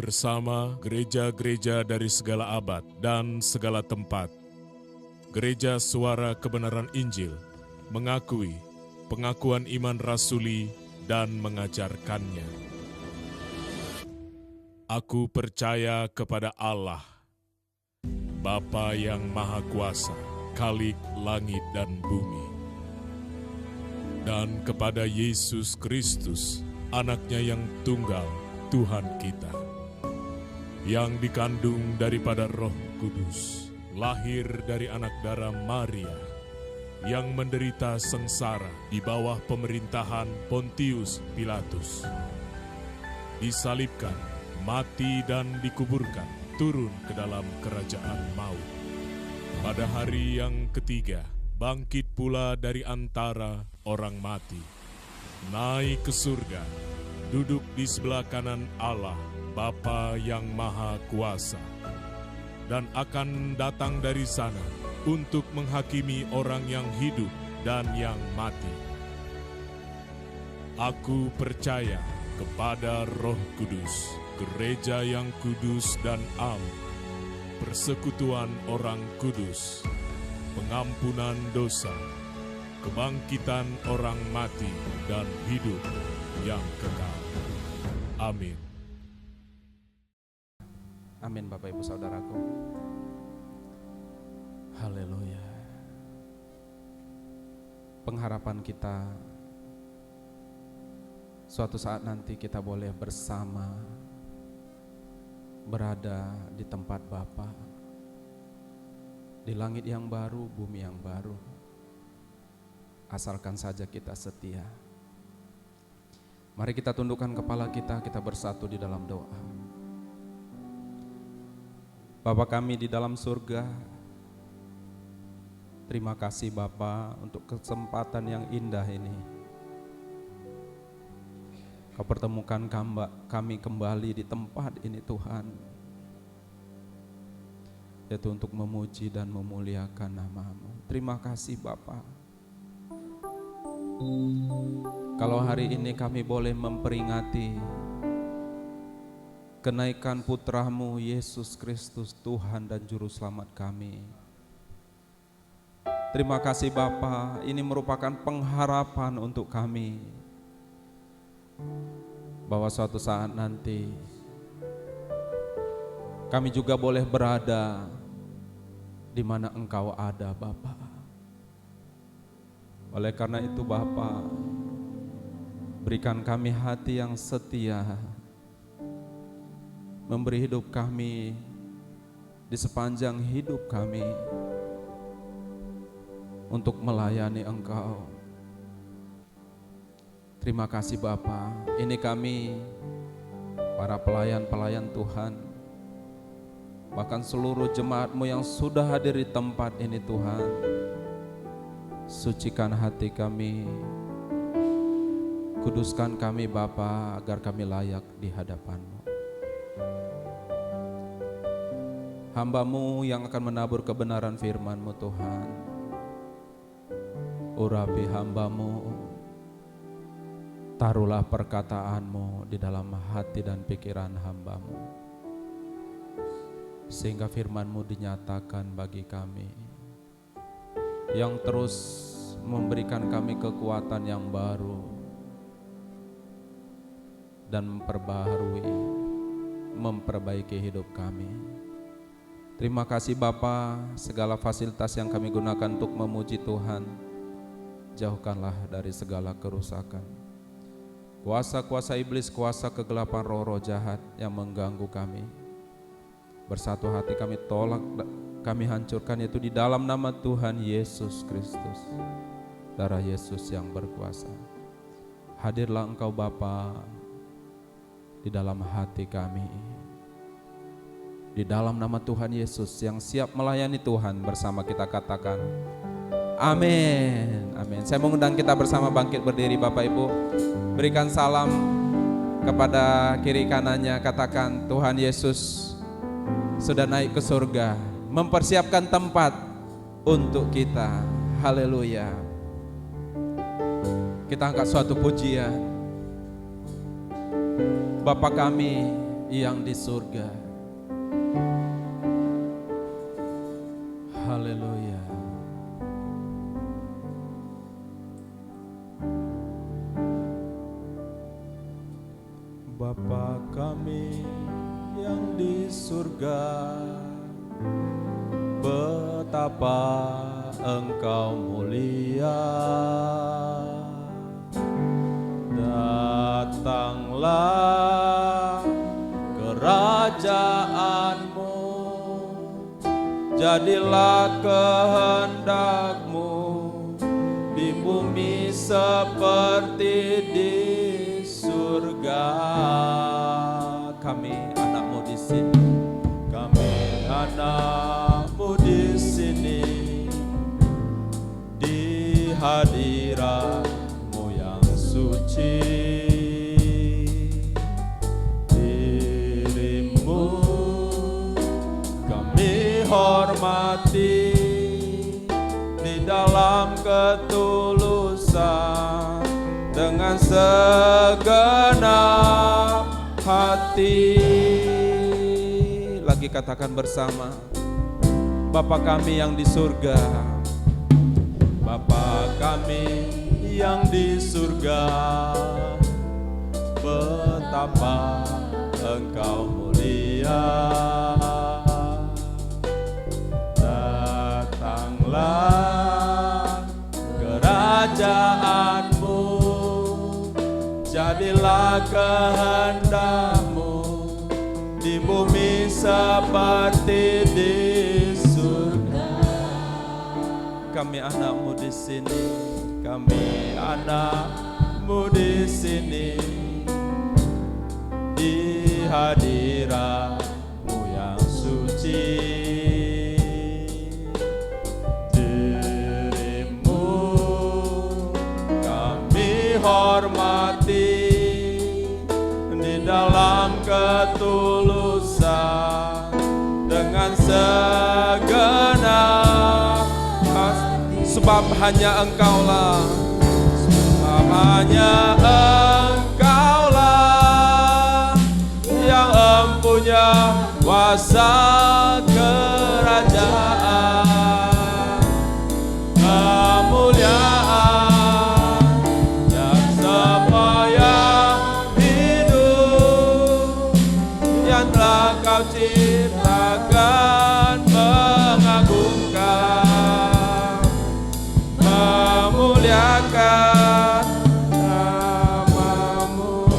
bersama gereja-gereja dari segala abad dan segala tempat. Gereja Suara Kebenaran Injil mengakui pengakuan iman rasuli dan mengajarkannya. Aku percaya kepada Allah, Bapa yang Maha Kuasa, Khalik langit dan bumi, dan kepada Yesus Kristus, Anaknya yang tunggal, Tuhan kita, yang dikandung daripada Roh Kudus, lahir dari anak darah Maria, yang menderita sengsara di bawah pemerintahan Pontius Pilatus, disalibkan, mati dan dikuburkan, turun ke dalam kerajaan maut. Pada hari yang ketiga, bangkit pula dari antara orang mati, naik ke surga, duduk di sebelah kanan Allah, Bapa yang Maha Kuasa, dan akan datang dari sana untuk menghakimi orang yang hidup dan yang mati. Aku percaya kepada Roh Kudus, gereja yang kudus dan am, persekutuan orang kudus, pengampunan dosa, kebangkitan orang mati dan hidup yang kekal. Amin. Amin, Bapak Ibu Saudaraku. Haleluya. Pengharapan kita suatu saat nanti kita boleh bersama berada di tempat Bapa, di langit yang baru, bumi yang baru, asalkan saja kita setia. Mari kita tundukkan kepala kita bersatu di dalam doa. Bapa kami di dalam surga, terima kasih Bapa untuk kesempatan yang indah ini. Kau pertemukan kami kembali di tempat ini Tuhan, yaitu untuk memuji dan memuliakan nama-Mu. Terima kasih Bapa. Kalau hari ini kami boleh memperingati kenaikan putra-Mu Yesus Kristus, Tuhan dan Juru Selamat kami. Terima kasih Bapa, ini merupakan pengharapan untuk kami, bahwa suatu saat nanti kami juga boleh berada di mana Engkau ada Bapa. Oleh karena itu Bapa, berikan kami hati yang setia, memberi hidup kami di sepanjang hidup kami untuk melayani Engkau. Terima kasih Bapa. Ini kami para pelayan-pelayan Tuhan, bahkan seluruh jemaat-Mu yang sudah hadir di tempat ini Tuhan. Sucikan hati kami, kuduskan kami Bapa, agar kami layak di hadapan-Mu. Hamba-Mu yang akan menabur kebenaran firman-Mu Tuhan, urapi hamba-Mu, taruhlah perkataan-Mu di dalam hati dan pikiran hamba-Mu, sehingga firman-Mu dinyatakan bagi kami, yang terus memberikan kami kekuatan yang baru dan memperbaiki hidup kami. Terima kasih Bapa, segala fasilitas yang kami gunakan untuk memuji Tuhan, jauhkanlah dari segala kerusakan. Kuasa-kuasa iblis, kuasa kegelapan, roh-roh jahat yang mengganggu kami, bersatu hati kami tolak, kami hancurkan itu di dalam nama Tuhan Yesus Kristus, darah Yesus yang berkuasa. Hadirlah Engkau Bapa di dalam hati kami, di dalam nama Tuhan Yesus yang siap melayani Tuhan. Bersama kita katakan amin, amin. Saya mengundang kita bersama bangkit berdiri Bapak Ibu, berikan salam kepada kiri kanannya, katakan Tuhan Yesus sudah naik ke surga, mempersiapkan tempat untuk kita. Haleluya. Kita angkat suatu pujian. Bapa kami yang di surga. Haleluya. Bapa kami yang di surga, betapa Engkau mulia. Datanglah kerajaanmu, jadilah kehendak-Mu di bumi seperti di surga. Kami anak-Mu di sini, kami anak-Mu di sini, di hadirat-Mu yang suci. Dirimu kami hormati di dalam ketulusan dengan segenap hati. Lagi katakan bersama, Bapa kami yang di surga. Bapa kami yang di surga, betapa Engkau mulia. Datanglah kerajaan-Mu, jadilah kehendak-Mu di bumi seperti di surga. Kami anak-Mu di sini, Kami anak-Mu di sini, di hadirat-Mu yang suci. Dirimu kami hormati di dalam ketulusan dengan segenap hati. sebab hanya Engkaulah, sebab hanya Engkaulah yang empunya kuasa kerajaan, kemuliaan, dan semua yang hidup yang telah Kau ciptakan, mengagungkan, memuliakan nama-Mu.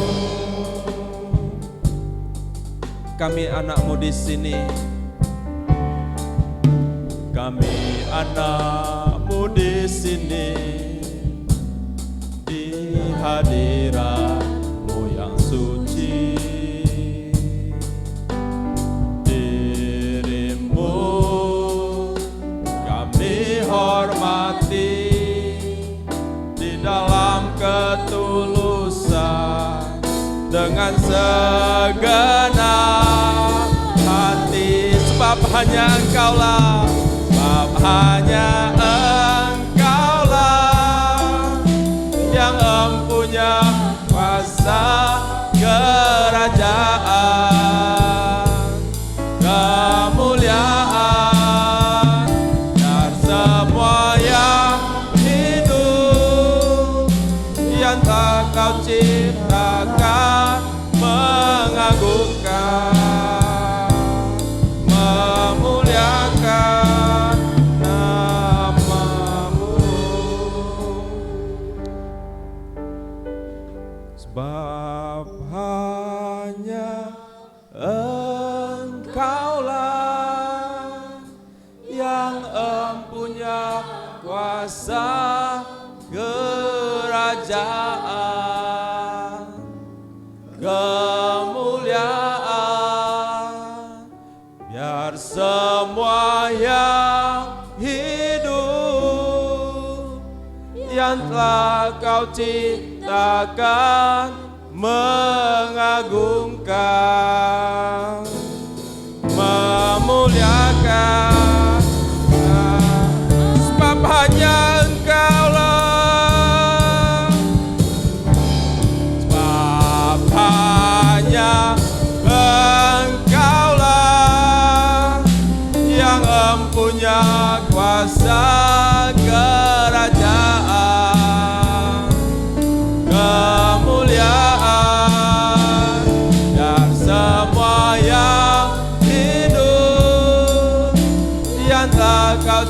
kami anak-Mu di sini, Kami anak-Mu di sini, di hadirat-Mu yang suci. Dirimu kami hormati di dalam ketulusan dengan segenap hati, sebab hanya Engkaulah, sebab hanya Engkaulah yang empunya kuasa kerajaan, kemuliaan, dan semua yang hidup yang tak Kau ciptakan, mengagungkan, memuliakan nama-Mu. Sebab hanya Engkaulah yang empunya kuasa kerajaan, kemuliaan, biar semua yang hidup yang telah Kau ciptakan, mengagungkan, memuliakan, sebab hanya Engkaulah, sebab hanya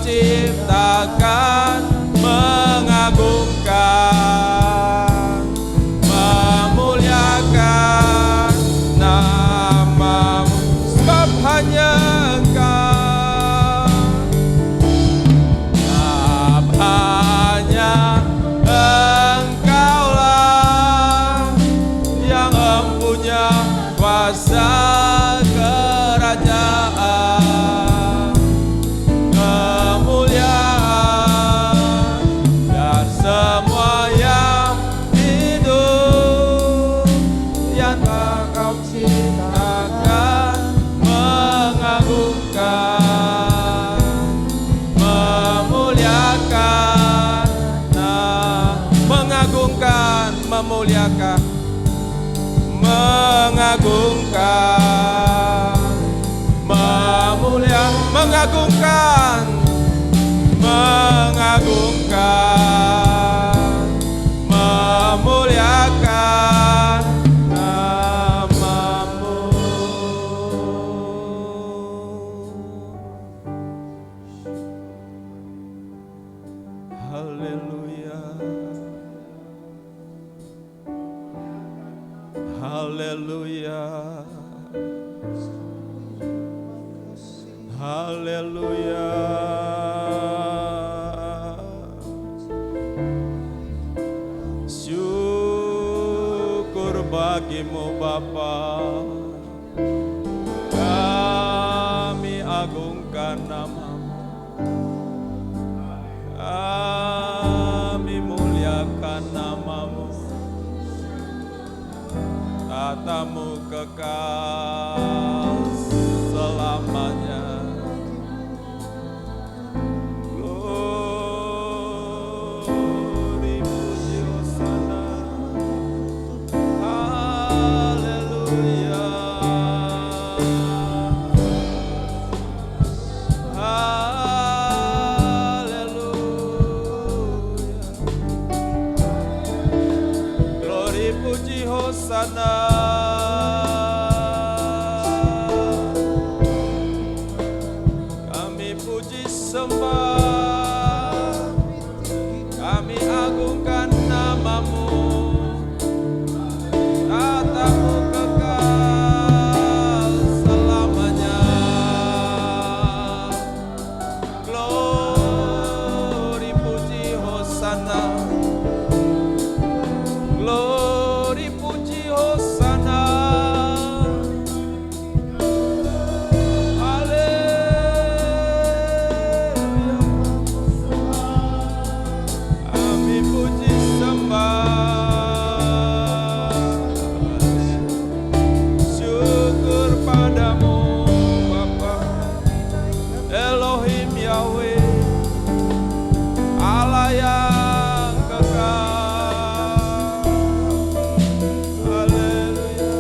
ciptakan, mengagungkan, memuliakan namamu, sebab hanya Engkaulah yang mempunyai kuasa kerajaan, kemuliaan, dan semua yang hidup yang Engkau ciptakan, mengagungkan, memuliakan, mengagungkan, memuliakan, mengagungkan, mengagungkan, mengagungkan, memuliakan namamu. Haleluya, haleluya, haleluya. Syukur bagimu Bapa, kami agungkan namamu, kami muliakan namamu, tatamu kekal selamanya. Glory, puji, hosana. Haleluya, haleluya. Glory, puji, hosana. Kami puji sembah, kami agungkan namamu, tatamu kekal selamanya. Glory, puji, hosana. Glory, puji, hosana. Haleluya. Kami puji sembah, syukur padamu Bapa, Elohim Yahweh, Allah yang kekal. Haleluya.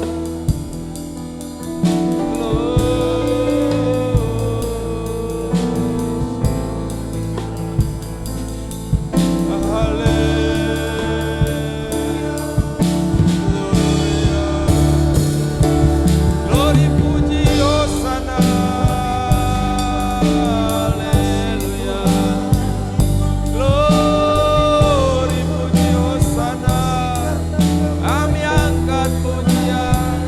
Glory, puji, hosana. Haleluya. Glory, puji, hosana. Kami angkat pujian,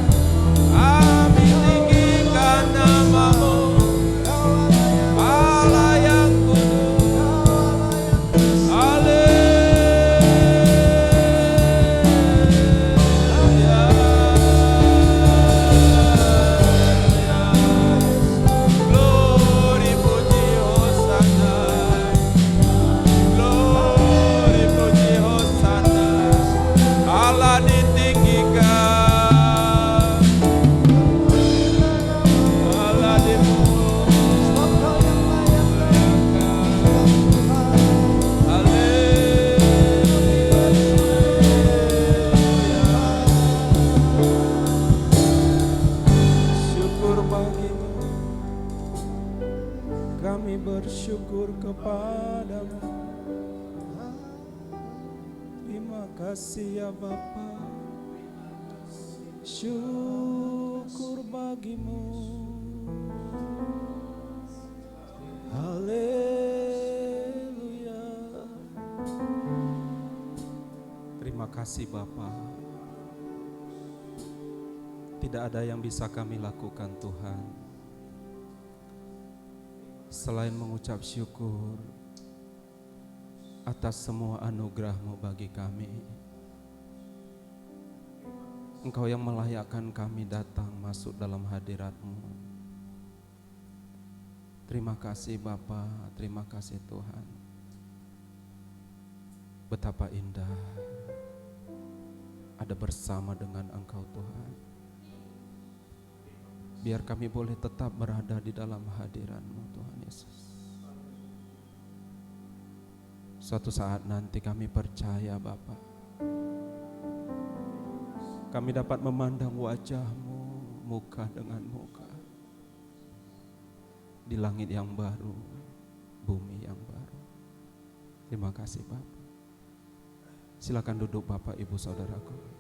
kami tinggikan namamu, Allah yang kudus. Haleluya. Glory, puji, hosana. Glory, puji, hosana. Allah ditinggikan, Allah dimuliakan. Haleluya. Syukur bagimu, kami bersyukur kepadamu. Terima kasih ya Bapa, syukur bagimu. Haleluya. kasih Bapa. Tidak ada yang bisa kami lakukan Tuhan selain mengucap syukur atas semua anugerah-Mu bagi kami. Engkau yang melayakkan kami datang masuk dalam hadirat-Mu. Terima kasih Bapa, terima kasih Tuhan. Betapa indah ada bersama dengan Engkau Tuhan. Biar kami boleh tetap berada di dalam hadirat-Mu Tuhan Yesus. Suatu saat nanti kami percaya Bapa, kami dapat memandang wajah-Mu muka dengan muka di langit yang baru, bumi yang baru. Terima kasih Bapa. Silakan duduk Bapak Ibu Saudaraku.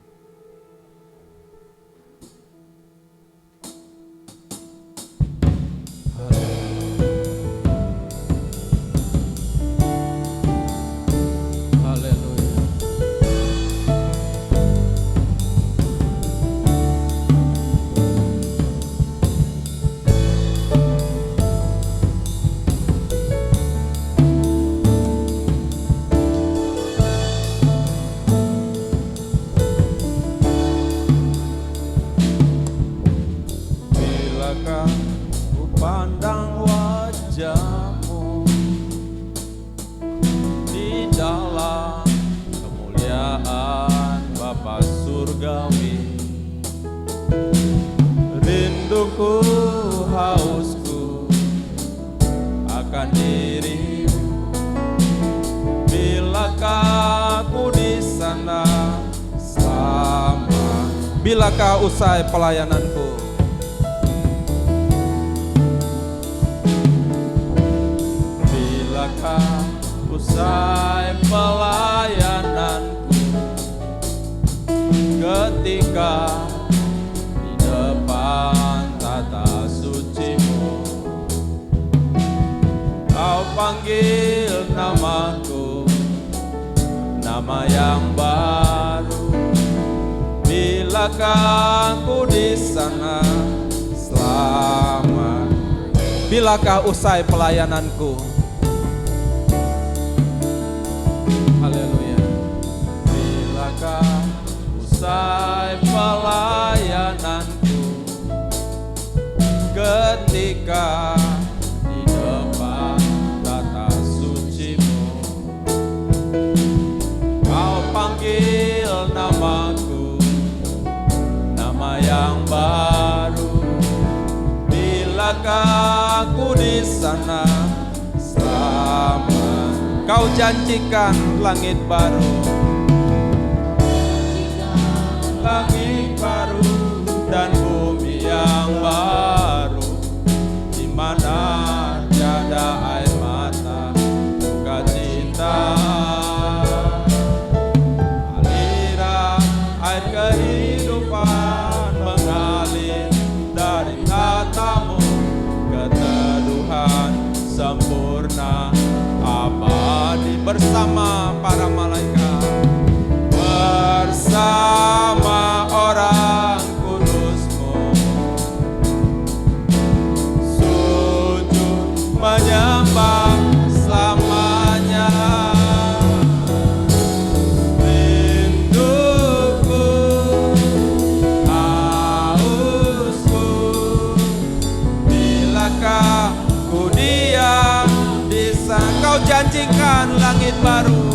Bilakah usai pelayananku? Bilakah usai pelayananku, ketika di depan tata suci-Mu Kau panggil namaku, nama yang baru. Bilakah aku di sana selamat? Bilakah usai pelayananku? Haleluya. Bilakah usai pelayananku, ketika di depan tata suci-Mu Kau panggil namaku, yang baru. Bilakah aku di sana selamat? Kau janjikan langit baru, langit baru dan bumi yang baru, di mana tiada air mata, sukacita, aliran air kehidupan dari tatamu, keteduhan sempurna abadi bersama para malaikat, bersama orang kudus-Mu, sujud menyembah selamanya. Kau janjikan langit baru,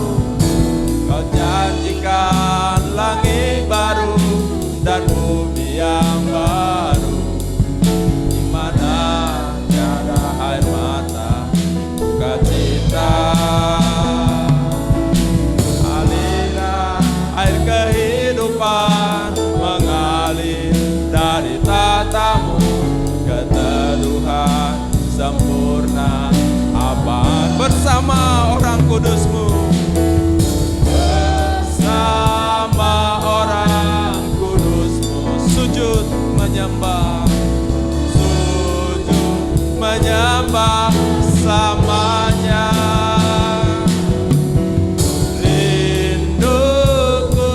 Kau janjikan langit baru dan bumi yang baru, di mana tiada air mata, sukacita, aliran air kehidupan mengalir dari tatamu, keteduhan sempurna abad bersama orang kudus-Mu, bersama orang kudus-Mu, sujud menyembah, sujud menyembah selamanya. Rinduku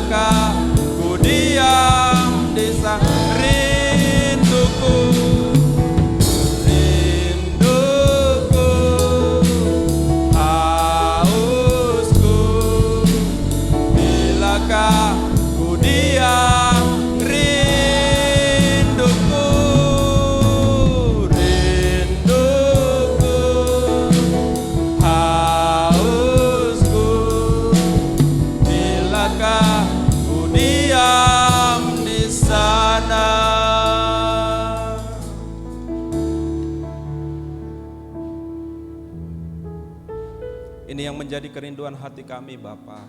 Bilakah ku diam di sana, rinduku, rinduku, hausku. Bilakah ku diam, rinduku, rinduku, hausku. Bilakah ku diam di sana. Ini yang menjadi kerinduan hati kami, Bapa.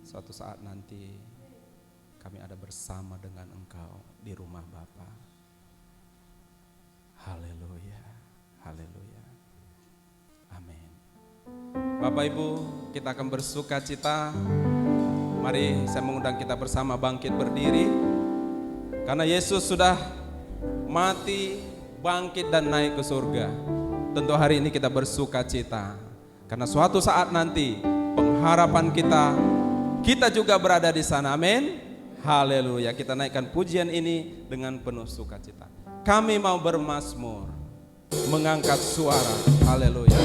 Suatu saat nanti kami ada bersama dengan Engkau di rumah Bapa. Haleluya, haleluya, amin. Bapak Ibu, kita akan bersuka cita. Mari saya mengundang kita bersama bangkit berdiri. Karena Yesus sudah mati, bangkit dan naik ke surga. Tentu hari ini kita bersuka cita. Karena suatu saat nanti pengharapan kita juga berada di sana. Amin. Haleluya. Kita naikkan pujian ini dengan penuh sukacita. Kami mau bermazmur, mengangkat suara. Haleluya.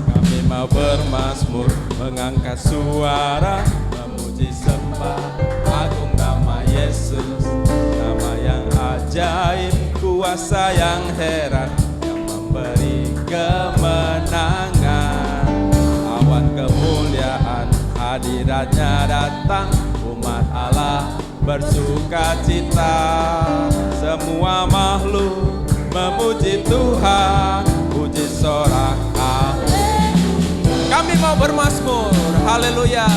Kami mau bermazmur, mengangkat suara, memuji sembah agung nama Yesus, nama yang ajaib, kuasa yang heran, yang memberi kemenangan. Awan kemuliaan hadiratnya datang, umat Allah bersuka cita. Semua makhluk memuji Tuhan, puji sorak haleluya. Kami mau bermazmur, haleluya.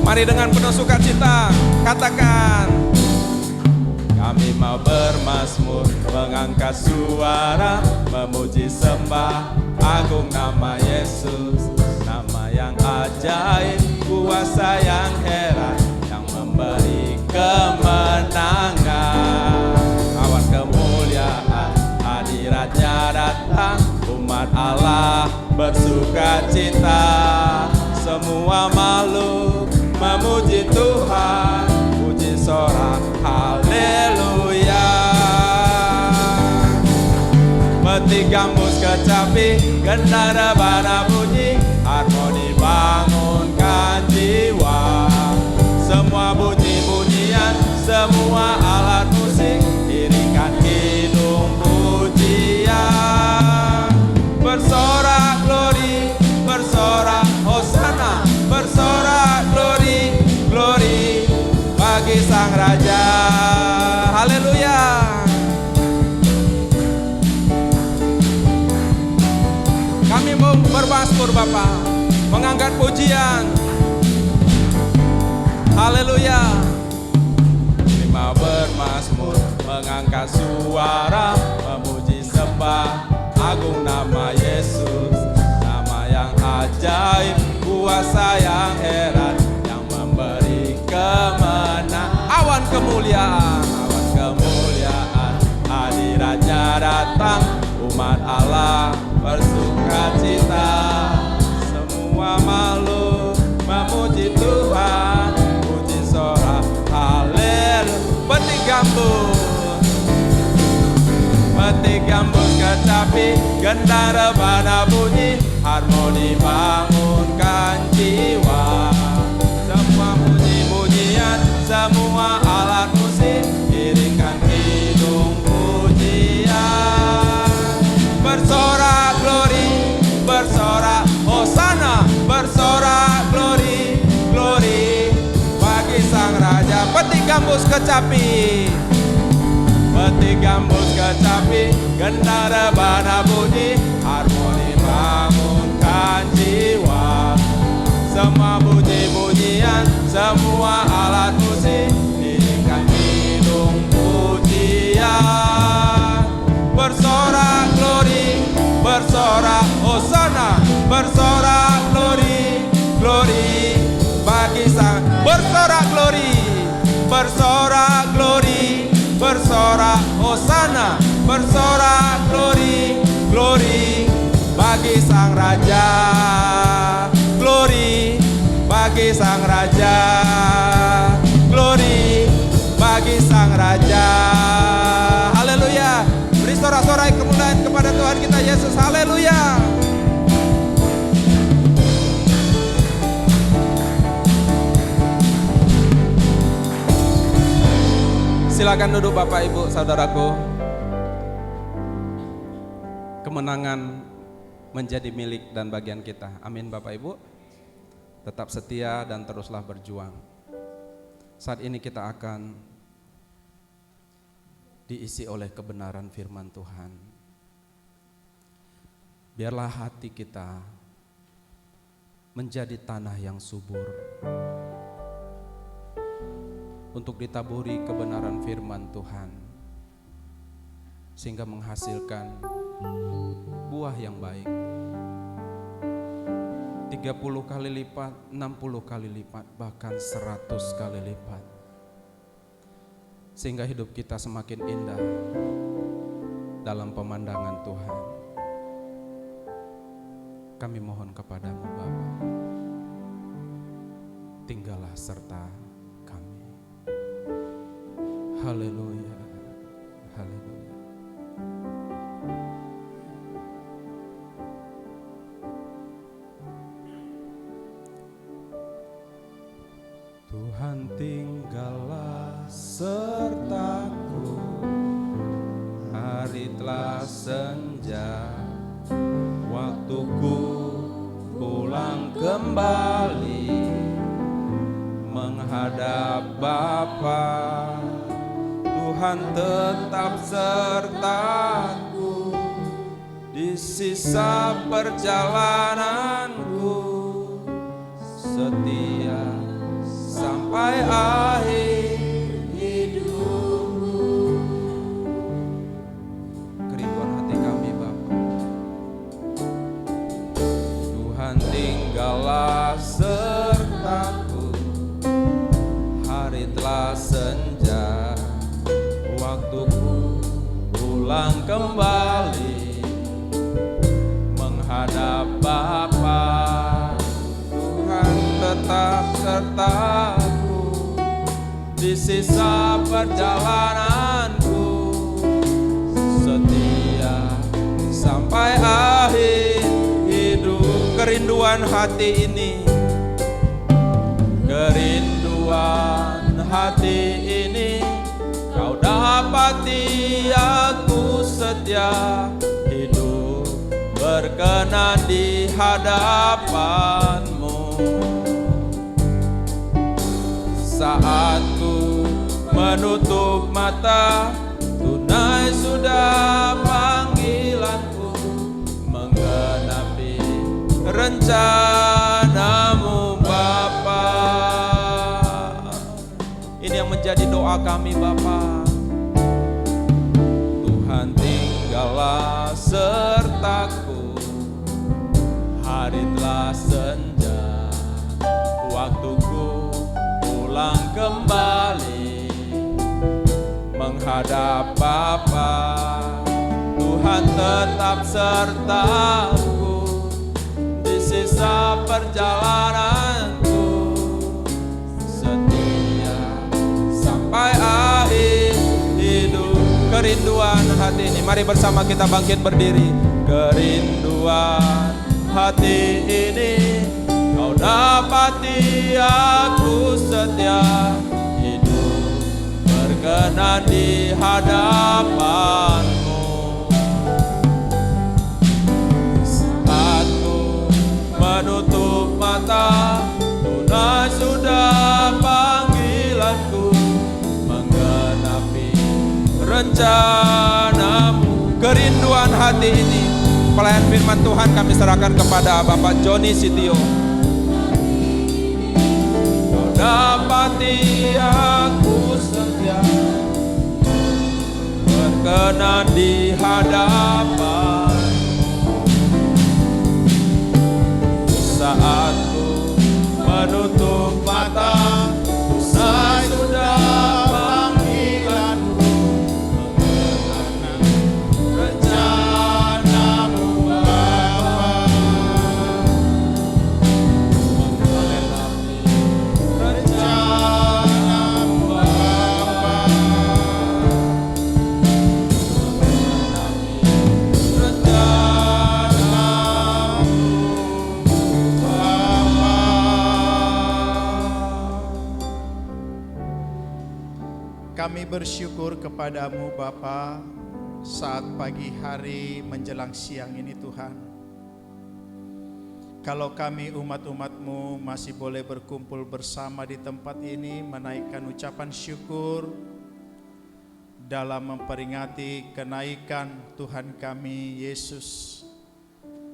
Mari dengan penuh sukacita katakan, kami mau bermazmur, mengangkat suara, memuji sembah agung nama Yesus, nama yang ajaib, kuasa yang heran, yang memberi kemenangan. Awan kemuliaan hadiratnya datang, umat Allah bersuka cita. Semua makhluk memuji Tuhan, puji sorak haleluya. Meti gambus kecapi, gendara bana bunyi, harmoni bangunkan jiwa. Semua bunyi-bunyian, semua alat musik, iringan kidung pujian. Bersorak glori, bersorak hosana, bersorak glori, glori bagi Sang Raja. Haleluya. Kami mau bermazmur Bapa, mengangkat pujian. Haleluya. Kami mau bermazmur, mengangkat suara, memuji sembah agung nama Yesus, nama yang ajaib, kuasa yang heran, yang memberi kemenangan. Awan kemuliaan hadiratnya datang, umat Allah bersuka cita. Semua makhluk memuji Tuhan, puji sorak haleluya. Meti gambus kecapi, gendara bana bunyi, harmoni bangunkan jiwa. Semua puji-pujian, semua alat musik, iringkan kidung pujian. Bersorak glori, bersorak hosana, bersorak glori, glori bagi Sang Raja. Peti gambus kecapi, peti gambus kecapi, gendara bana bunyi, harmoni bangunkan jiwa. Semua puji-pujian, semua alat musik, iringkan kidung pujian. Bersorak glori, bersorak glory, glory bagi sang bersorak glory, bersorak glory, bersorak hosana, bersorak glory, glory bagi sang raja, glory bagi sang raja, glory bagi sang raja. Haleluya. Beri sorak-sorai kemuliaan kepada Tuhan kita Yesus. Haleluya. Silakan duduk Bapak Ibu Saudaraku. Kemenangan menjadi milik dan bagian kita. Amin Bapak Ibu. Tetap setia dan teruslah berjuang. Saat ini kita akan diisi oleh kebenaran firman Tuhan. Biarlah hati kita menjadi tanah yang subur untuk ditaburi kebenaran firman Tuhan, sehingga menghasilkan buah yang baik 30 kali lipat, 60 kali lipat, bahkan 100 kali lipat, sehingga hidup kita semakin indah dalam pemandangan Tuhan. Kami mohon kepadamu Bapa, tinggallah serta kami. Haleluya, haleluya. Tuhan tinggallah sertaku, Hari telah senja, waktuku pulang kembali menghadap Bapa. Tuhan tetap sertaku di sisa perjalananku, setia sampai akhir hidupku. Kerinduan hati kami Bapa, Tuhan tinggallah sertaku. Hari telah senja, waktuku pulang kembali menghadap Bapa. Tuhan tetap sertaku di sisa perjalananku, setia sampai akhir hidup. Kerinduan hati ini, kerinduan hati ini, kau dapati aku setia hidup berkenan di hadapanmu. Saat ku menutup mata, tunai sudah panggilanku, menggenapi rencanamu Bapa. Ini yang menjadi doa kami Bapa. Tuhan tinggallah sertaku, hari telah senja, waktuku pulang kembali menghadap Bapa. Tuhan tetap sertaku di sisa perjalananku, setia sampai akhir hidup. Kerinduan hati ini, mari bersama kita bangkit berdiri. Kerinduan hati ini, kau dapati aku setia hidup berkenan di hadapanmu. Saat ku menutup mata, tunai sudah panggilanku, menggenapi rencanamu. Kerinduan hati ini, pelayan firman Tuhan kami serahkan kepada Bapak Joni Sitio. Kau dapati aku setia berkenan di hadapan. Kami bersyukur kepadamu Bapa saat pagi hari menjelang siang ini Tuhan. Kalau kami umat-umat-Mu masih boleh berkumpul bersama di tempat ini, menaikkan ucapan syukur dalam memperingati kenaikan Tuhan kami Yesus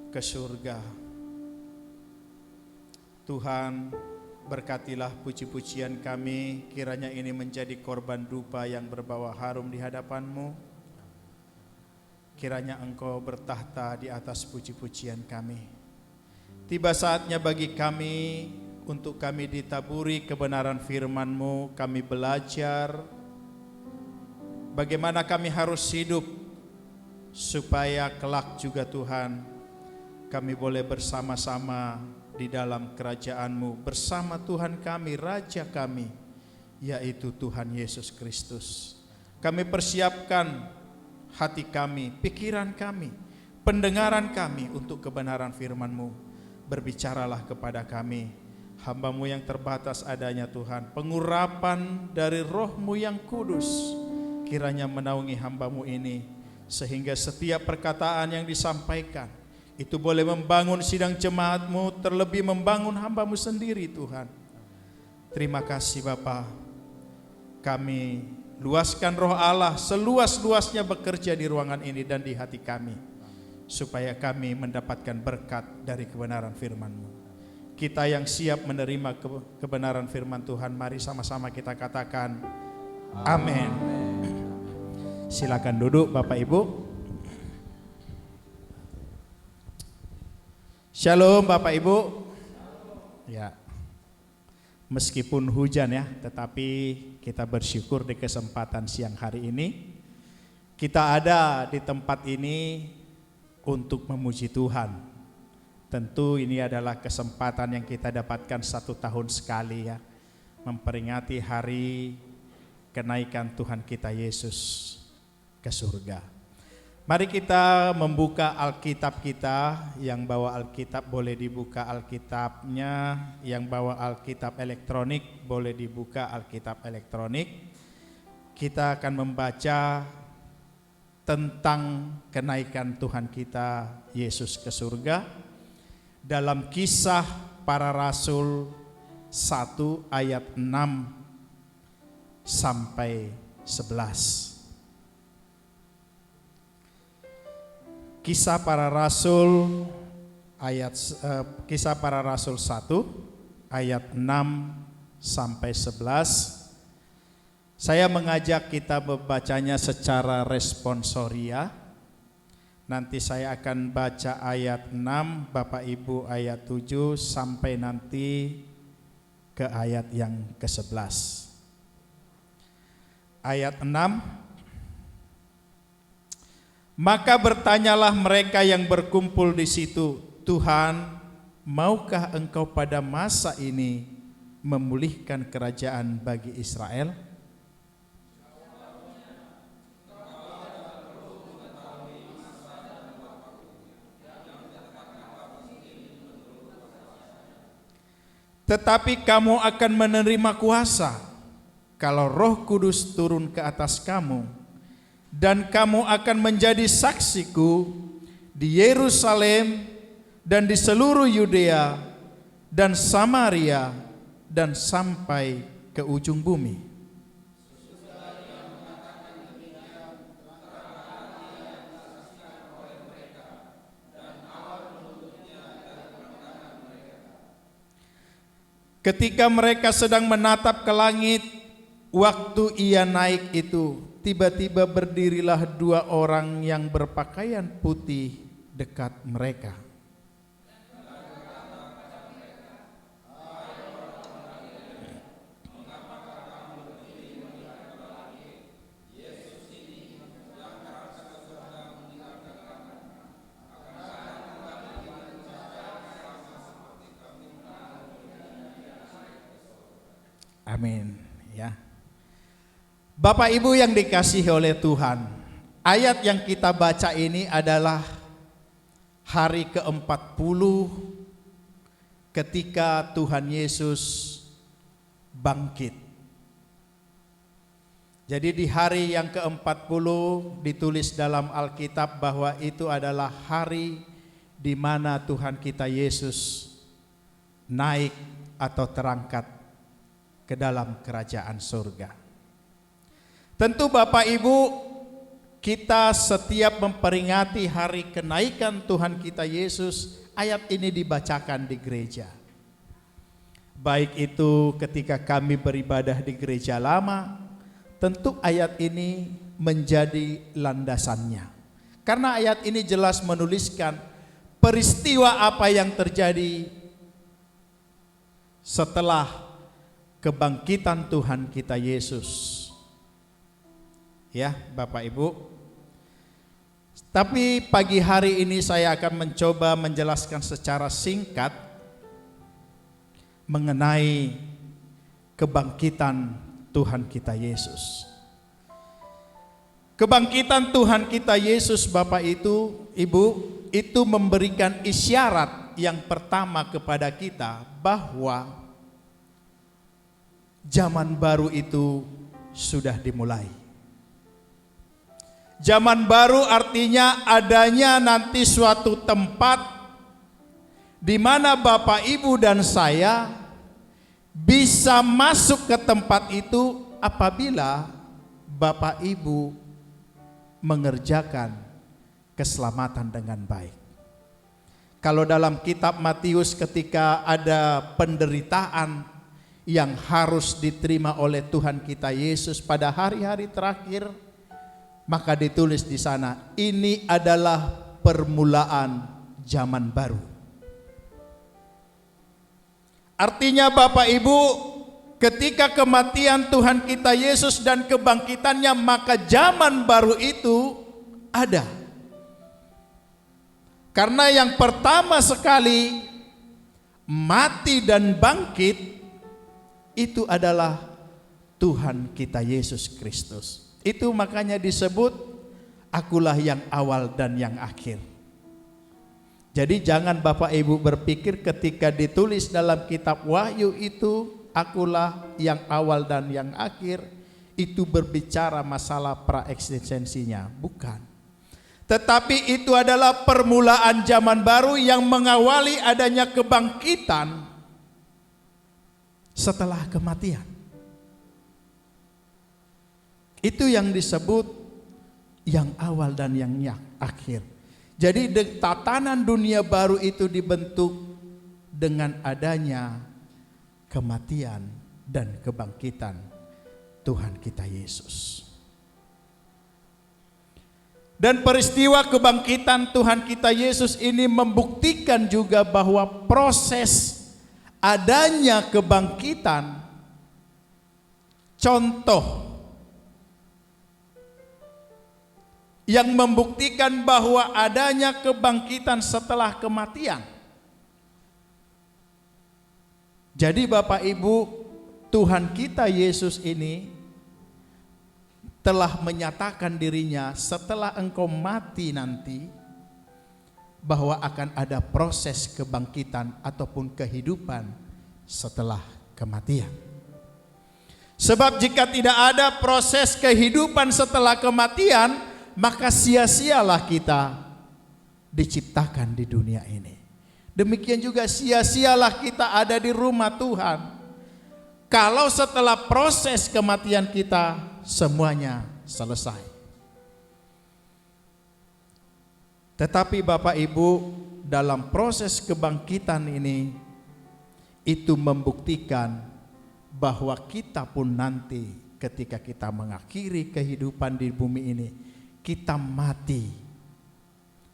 ke surga. Tuhan, berkatilah puji-pujian kami, kiranya ini menjadi korban dupa yang berbawa harum di hadapan-Mu. Kiranya Engkau bertahta di atas puji-pujian kami. Tiba saatnya bagi kami untuk kami ditaburi kebenaran firman-Mu. Kami belajar bagaimana kami harus hidup supaya kelak juga Tuhan kami boleh bersama-sama di dalam kerajaan-Mu bersama Tuhan kami, Raja kami, yaitu Tuhan Yesus Kristus. Kami persiapkan hati kami, pikiran kami, pendengaran kami untuk kebenaran firman-Mu. Berbicaralah kepada kami, hamba-Mu yang terbatas adanya Tuhan. Pengurapan dari Roh-Mu yang kudus kiranya menaungi hamba-Mu ini, sehingga setiap perkataan yang disampaikan itu boleh membangun sidang jemaat-Mu, terlebih membangun hamba-Mu sendiri Tuhan. Terima kasih Bapa. Kami luaskan Roh Allah seluas-luasnya bekerja di ruangan ini dan di hati kami, supaya kami mendapatkan berkat dari kebenaran firman-Mu. Kita yang siap menerima kebenaran firman Tuhan, mari sama-sama kita katakan amin. Silakan duduk Bapak Ibu. Shalom Bapak Ibu. Ya, meskipun hujan ya, tetapi kita bersyukur di kesempatan siang hari ini. Kita ada di tempat ini untuk memuji Tuhan. Tentu ini adalah kesempatan yang kita dapatkan 1 tahun sekali ya, memperingati hari kenaikan Tuhan kita Yesus ke surga. Mari kita membuka Alkitab kita. Yang bawa Alkitab boleh dibuka Alkitabnya, yang bawa Alkitab elektronik boleh dibuka Alkitab elektronik. Kita akan membaca tentang kenaikan Tuhan kita Yesus ke surga dalam Kisah Para Rasul 1 ayat 6 sampai 11. Kisah Para Rasul Kisah Para Rasul 1 ayat 6 sampai 11. Saya mengajak kita membacanya secara responsoria. Nanti saya akan baca ayat 6, Bapak Ibu ayat 7 sampai nanti ke ayat yang ke-11. Ayat 6. Maka bertanyalah mereka yang berkumpul di situ, Tuhan, maukah Engkau pada masa ini memulihkan kerajaan bagi Israel? Tetapi kamu akan menerima kuasa kalau Roh Kudus turun ke atas kamu, dan kamu akan menjadi saksiku di Yerusalem dan di seluruh Yudea dan Samaria dan sampai ke ujung bumi. Ketika mereka sedang menatap ke langit, waktu ia naik itu, tiba-tiba berdirilah 2 orang yang berpakaian putih dekat mereka. Amin ya. Bapak Ibu yang dikasihi oleh Tuhan, ayat yang kita baca ini adalah hari ke-40 ketika Tuhan Yesus bangkit. Jadi di hari yang ke-40 ditulis dalam Alkitab bahwa itu adalah hari di mana Tuhan kita Yesus naik atau terangkat ke dalam kerajaan surga. Tentu Bapak Ibu, kita setiap memperingati hari kenaikan Tuhan kita Yesus, ayat ini dibacakan di gereja. Baik itu ketika kami beribadah di gereja lama, tentu ayat ini menjadi landasannya. Karena ayat ini jelas menuliskan peristiwa apa yang terjadi setelah kebangkitan Tuhan kita Yesus. Ya, Bapak Ibu. Tapi pagi hari ini saya akan mencoba menjelaskan secara singkat mengenai kebangkitan Tuhan kita Yesus. Kebangkitan Tuhan kita Yesus, Bapak itu, Ibu, itu memberikan isyarat yang pertama kepada kita bahwa zaman baru itu sudah dimulai. Zaman baru artinya adanya nanti suatu tempat di mana Bapak, Ibu, dan saya bisa masuk ke tempat itu apabila Bapak Ibu mengerjakan keselamatan dengan baik. Kalau dalam kitab Matius ketika ada penderitaan yang harus diterima oleh Tuhan kita Yesus pada hari-hari terakhir, maka ditulis di sana, ini adalah permulaan zaman baru. Artinya Bapak Ibu, ketika kematian Tuhan kita Yesus dan kebangkitannya, maka zaman baru itu ada. Karena yang pertama sekali mati dan bangkit itu adalah Tuhan kita Yesus Kristus. Itu makanya disebut akulah yang awal dan yang akhir. Jadi jangan Bapak Ibu berpikir ketika ditulis dalam kitab Wahyu itu akulah yang awal dan yang akhir, itu berbicara masalah praeksistensinya. Bukan. Tetapi itu adalah permulaan zaman baru yang mengawali adanya kebangkitan setelah kematian. Itu yang disebut yang awal dan yang akhir. Jadi tatanan dunia baru itu dibentuk dengan adanya kematian dan kebangkitan Tuhan kita Yesus. Dan peristiwa kebangkitan Tuhan kita Yesus ini membuktikan juga bahwa proses adanya kebangkitan, contoh yang membuktikan bahwa adanya kebangkitan setelah kematian. Jadi Bapak Ibu, Tuhan kita Yesus ini telah menyatakan dirinya setelah engkau mati nanti, bahwa akan ada proses kebangkitan ataupun kehidupan setelah kematian. Sebab jika tidak ada proses kehidupan setelah kematian, maka sia-sialah kita diciptakan di dunia ini. Demikian juga sia-sialah kita ada di rumah Tuhan, kalau setelah proses kematian kita semuanya selesai. Tetapi Bapak Ibu, dalam proses kebangkitan ini, itu membuktikan bahwa kita pun nanti ketika kita mengakhiri kehidupan di bumi ini, kita mati,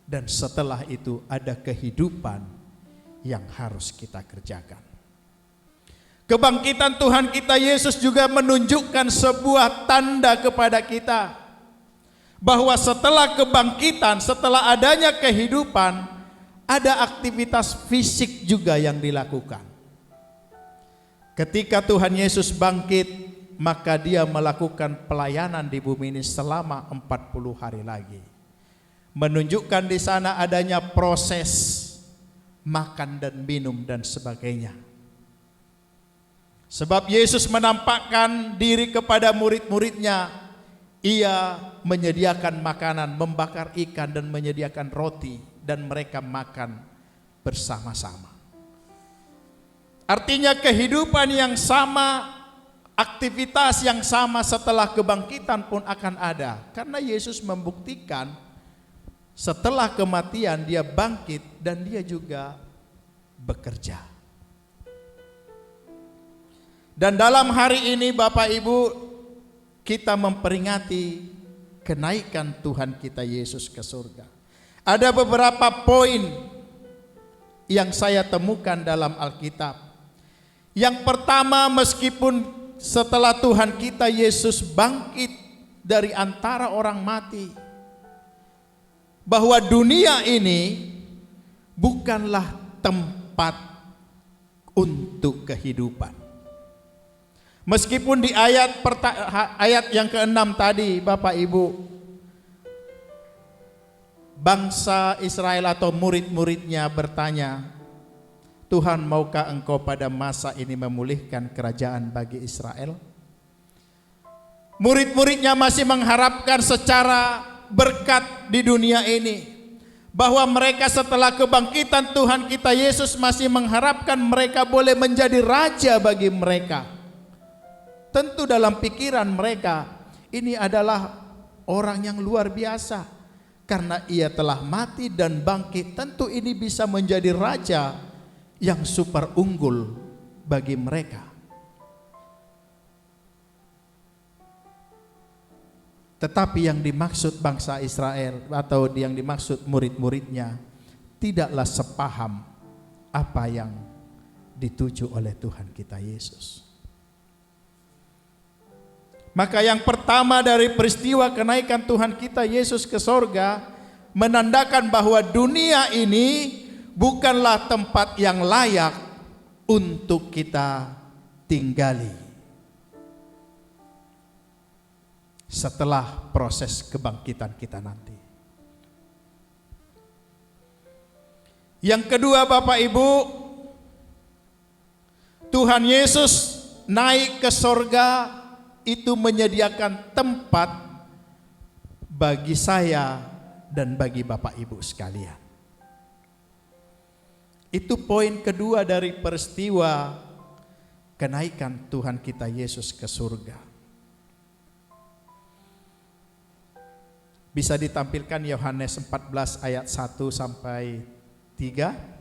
dan setelah itu ada kehidupan yang harus kita kerjakan. Kebangkitan Tuhan kita Yesus juga menunjukkan sebuah tanda kepada kita bahwa setelah kebangkitan, setelah adanya kehidupan, ada aktivitas fisik juga yang dilakukan. Ketika Tuhan Yesus bangkit, maka dia melakukan pelayanan di bumi ini selama 40 hari lagi. Menunjukkan di sana adanya proses makan dan minum dan sebagainya. Sebab Yesus menampakkan diri kepada murid-muridnya Ia menyediakan makanan, membakar ikan dan menyediakan roti, dan mereka makan bersama-sama. Artinya kehidupan yang sama, aktivitas yang sama setelah kebangkitan pun akan ada. Karena Yesus membuktikan setelah kematian dia bangkit dan dia juga bekerja. Dan dalam hari ini Bapak Ibu, kita memperingati kenaikan Tuhan kita Yesus ke surga. Ada beberapa poin yang saya temukan dalam Alkitab. Yang pertama, meskipun setelah Tuhan kita Yesus bangkit dari antara orang mati, bahwa dunia ini bukanlah tempat untuk kehidupan. Meskipun di ayat yang ke-6 tadi Bapak Ibu, bangsa Israel atau murid-muridnya bertanya, Tuhan, maukah engkau pada masa ini memulihkan kerajaan bagi Israel? Murid-muridnya masih mengharapkan secara berkat di dunia ini, bahwa mereka setelah kebangkitan Tuhan kita Yesus masih mengharapkan mereka boleh menjadi raja bagi mereka. Tentu dalam pikiran mereka ini adalah orang yang luar biasa, karena ia telah mati dan bangkit. Tentu ini bisa menjadi raja yang super unggul bagi mereka. Tetapi yang dimaksud bangsa Israel atau yang dimaksud murid-muridnya tidaklah sepaham apa yang dituju oleh Tuhan kita Yesus. Maka yang pertama dari peristiwa kenaikan Tuhan kita Yesus ke sorga menandakan bahwa dunia ini bukanlah tempat yang layak untuk kita tinggali setelah proses kebangkitan kita nanti. Yang kedua Bapak Ibu, Tuhan Yesus naik ke sorga itu menyediakan tempat bagi saya dan bagi Bapak Ibu sekalian. Itu poin kedua dari peristiwa kenaikan Tuhan kita Yesus ke surga. Bisa ditampilkan Yohanes 14 ayat 1 sampai 3.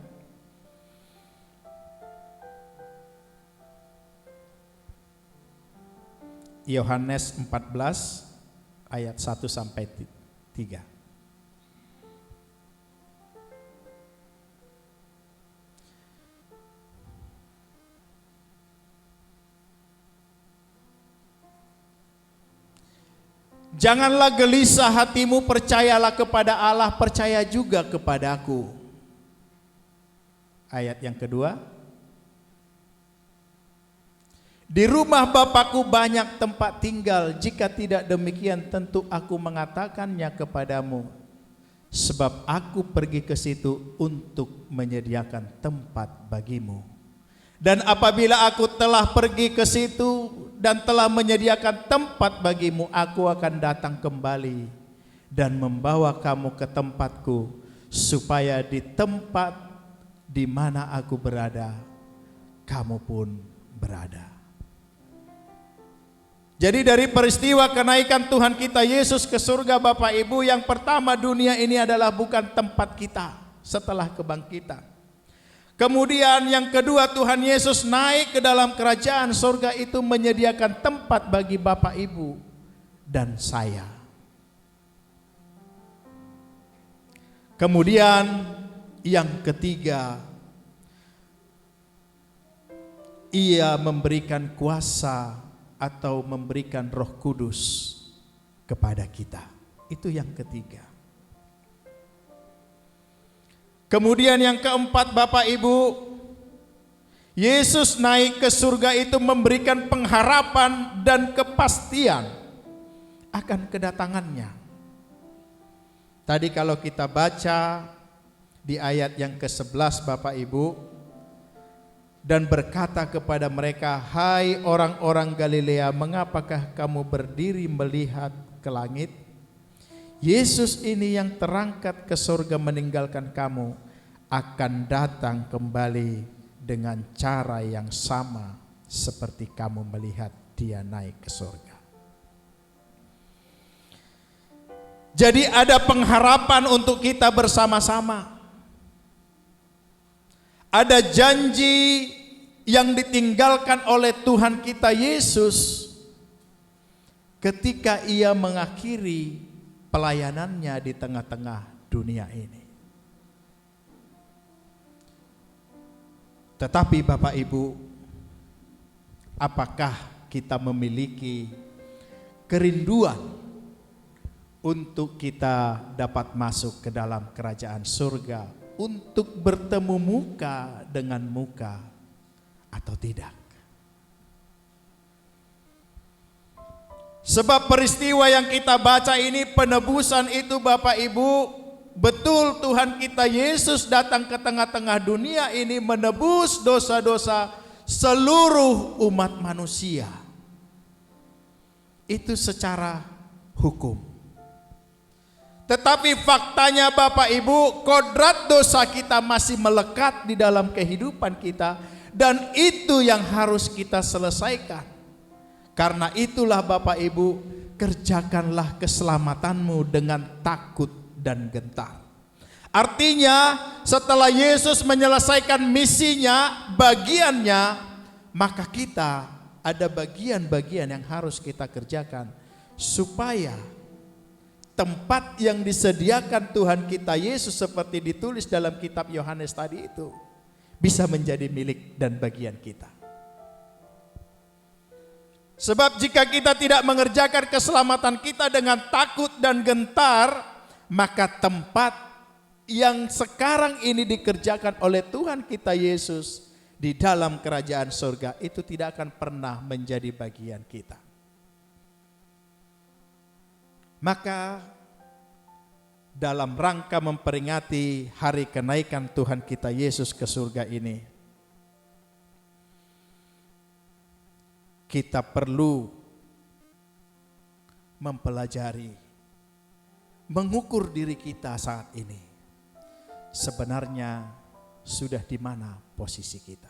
Yohanes 14 ayat 1 sampai 3. Janganlah gelisah hatimu, percayalah kepada Allah, percaya juga kepadaku. Ayat yang kedua, di rumah Bapakku banyak tempat tinggal, jika tidak demikian tentu aku mengatakannya kepadamu. Sebab aku pergi ke situ untuk menyediakan tempat bagimu. Dan apabila aku telah pergi ke situ dan telah menyediakan tempat bagimu, aku akan datang kembali dan membawa kamu ke tempatku, supaya di tempat di mana aku berada, kamu pun berada. Jadi dari peristiwa kenaikan Tuhan kita Yesus ke surga Bapak Ibu, yang pertama dunia ini adalah bukan tempat kita setelah kebangkitan. Kemudian yang kedua, Tuhan Yesus naik ke dalam kerajaan surga itu menyediakan tempat bagi Bapak Ibu dan saya. Kemudian yang ketiga, Ia memberikan kuasa atau memberikan Roh Kudus kepada kita. Itu yang ketiga. Kemudian yang keempat Bapak Ibu, Yesus naik ke surga itu memberikan pengharapan dan kepastian akan kedatangannya. Tadi kalau kita baca di ayat yang ke-11 Bapak Ibu, dan berkata kepada mereka, hai orang-orang Galilea, mengapakah kamu berdiri melihat ke langit. Yesus ini yang terangkat ke surga meninggalkan kamu akan datang kembali dengan cara yang sama seperti kamu melihat dia naik ke surga. Jadi ada pengharapan untuk kita bersama-sama. Ada janji yang ditinggalkan oleh Tuhan kita Yesus ketika ia mengakhiri pelayanannya di tengah-tengah dunia ini. Tetapi Bapak Ibu, apakah kita memiliki kerinduan untuk kita dapat masuk ke dalam kerajaan surga, untuk bertemu muka dengan muka atau tidak? Sebab peristiwa yang kita baca ini, penebusan itu Bapak Ibu, betul Tuhan kita Yesus datang ke tengah-tengah dunia ini menebus dosa-dosa seluruh umat manusia. Itu secara hukum. Tetapi faktanya Bapak Ibu, kodrat dosa kita masih melekat di dalam kehidupan kita, dan itu yang harus kita selesaikan. Karena itulah Bapak Ibu, kerjakanlah keselamatanmu dengan takut dan gentar. Artinya setelah Yesus menyelesaikan misinya, bagiannya, maka kita ada bagian-bagian yang harus kita kerjakan supaya tempat yang disediakan Tuhan kita Yesus seperti ditulis dalam kitab Yohanes tadi itu bisa menjadi milik dan bagian kita. Sebab jika kita tidak mengerjakan keselamatan kita dengan takut dan gentar, maka tempat yang sekarang ini dikerjakan oleh Tuhan kita Yesus di dalam kerajaan surga itu tidak akan pernah menjadi bagian kita. Maka dalam rangka memperingati hari kenaikan Tuhan kita Yesus ke surga ini, kita perlu mempelajari, mengukur diri kita saat ini. Sebenarnya sudah di mana posisi kita.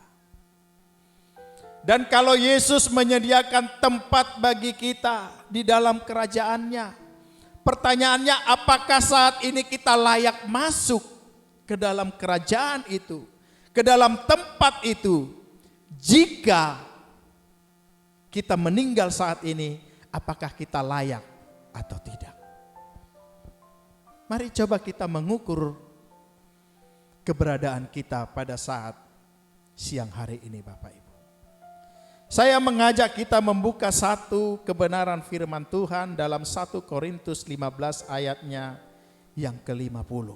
Dan kalau Yesus menyediakan tempat bagi kita di dalam kerajaannya, pertanyaannya, apakah saat ini kita layak masuk ke dalam kerajaan itu, ke dalam tempat itu? Jika kita meninggal saat ini, apakah kita layak atau tidak? Mari coba kita mengukur keberadaan kita pada saat siang hari ini Bapak Ibu. Saya mengajak kita membuka satu kebenaran firman Tuhan dalam 1 Korintus 15 ayatnya yang ke-50.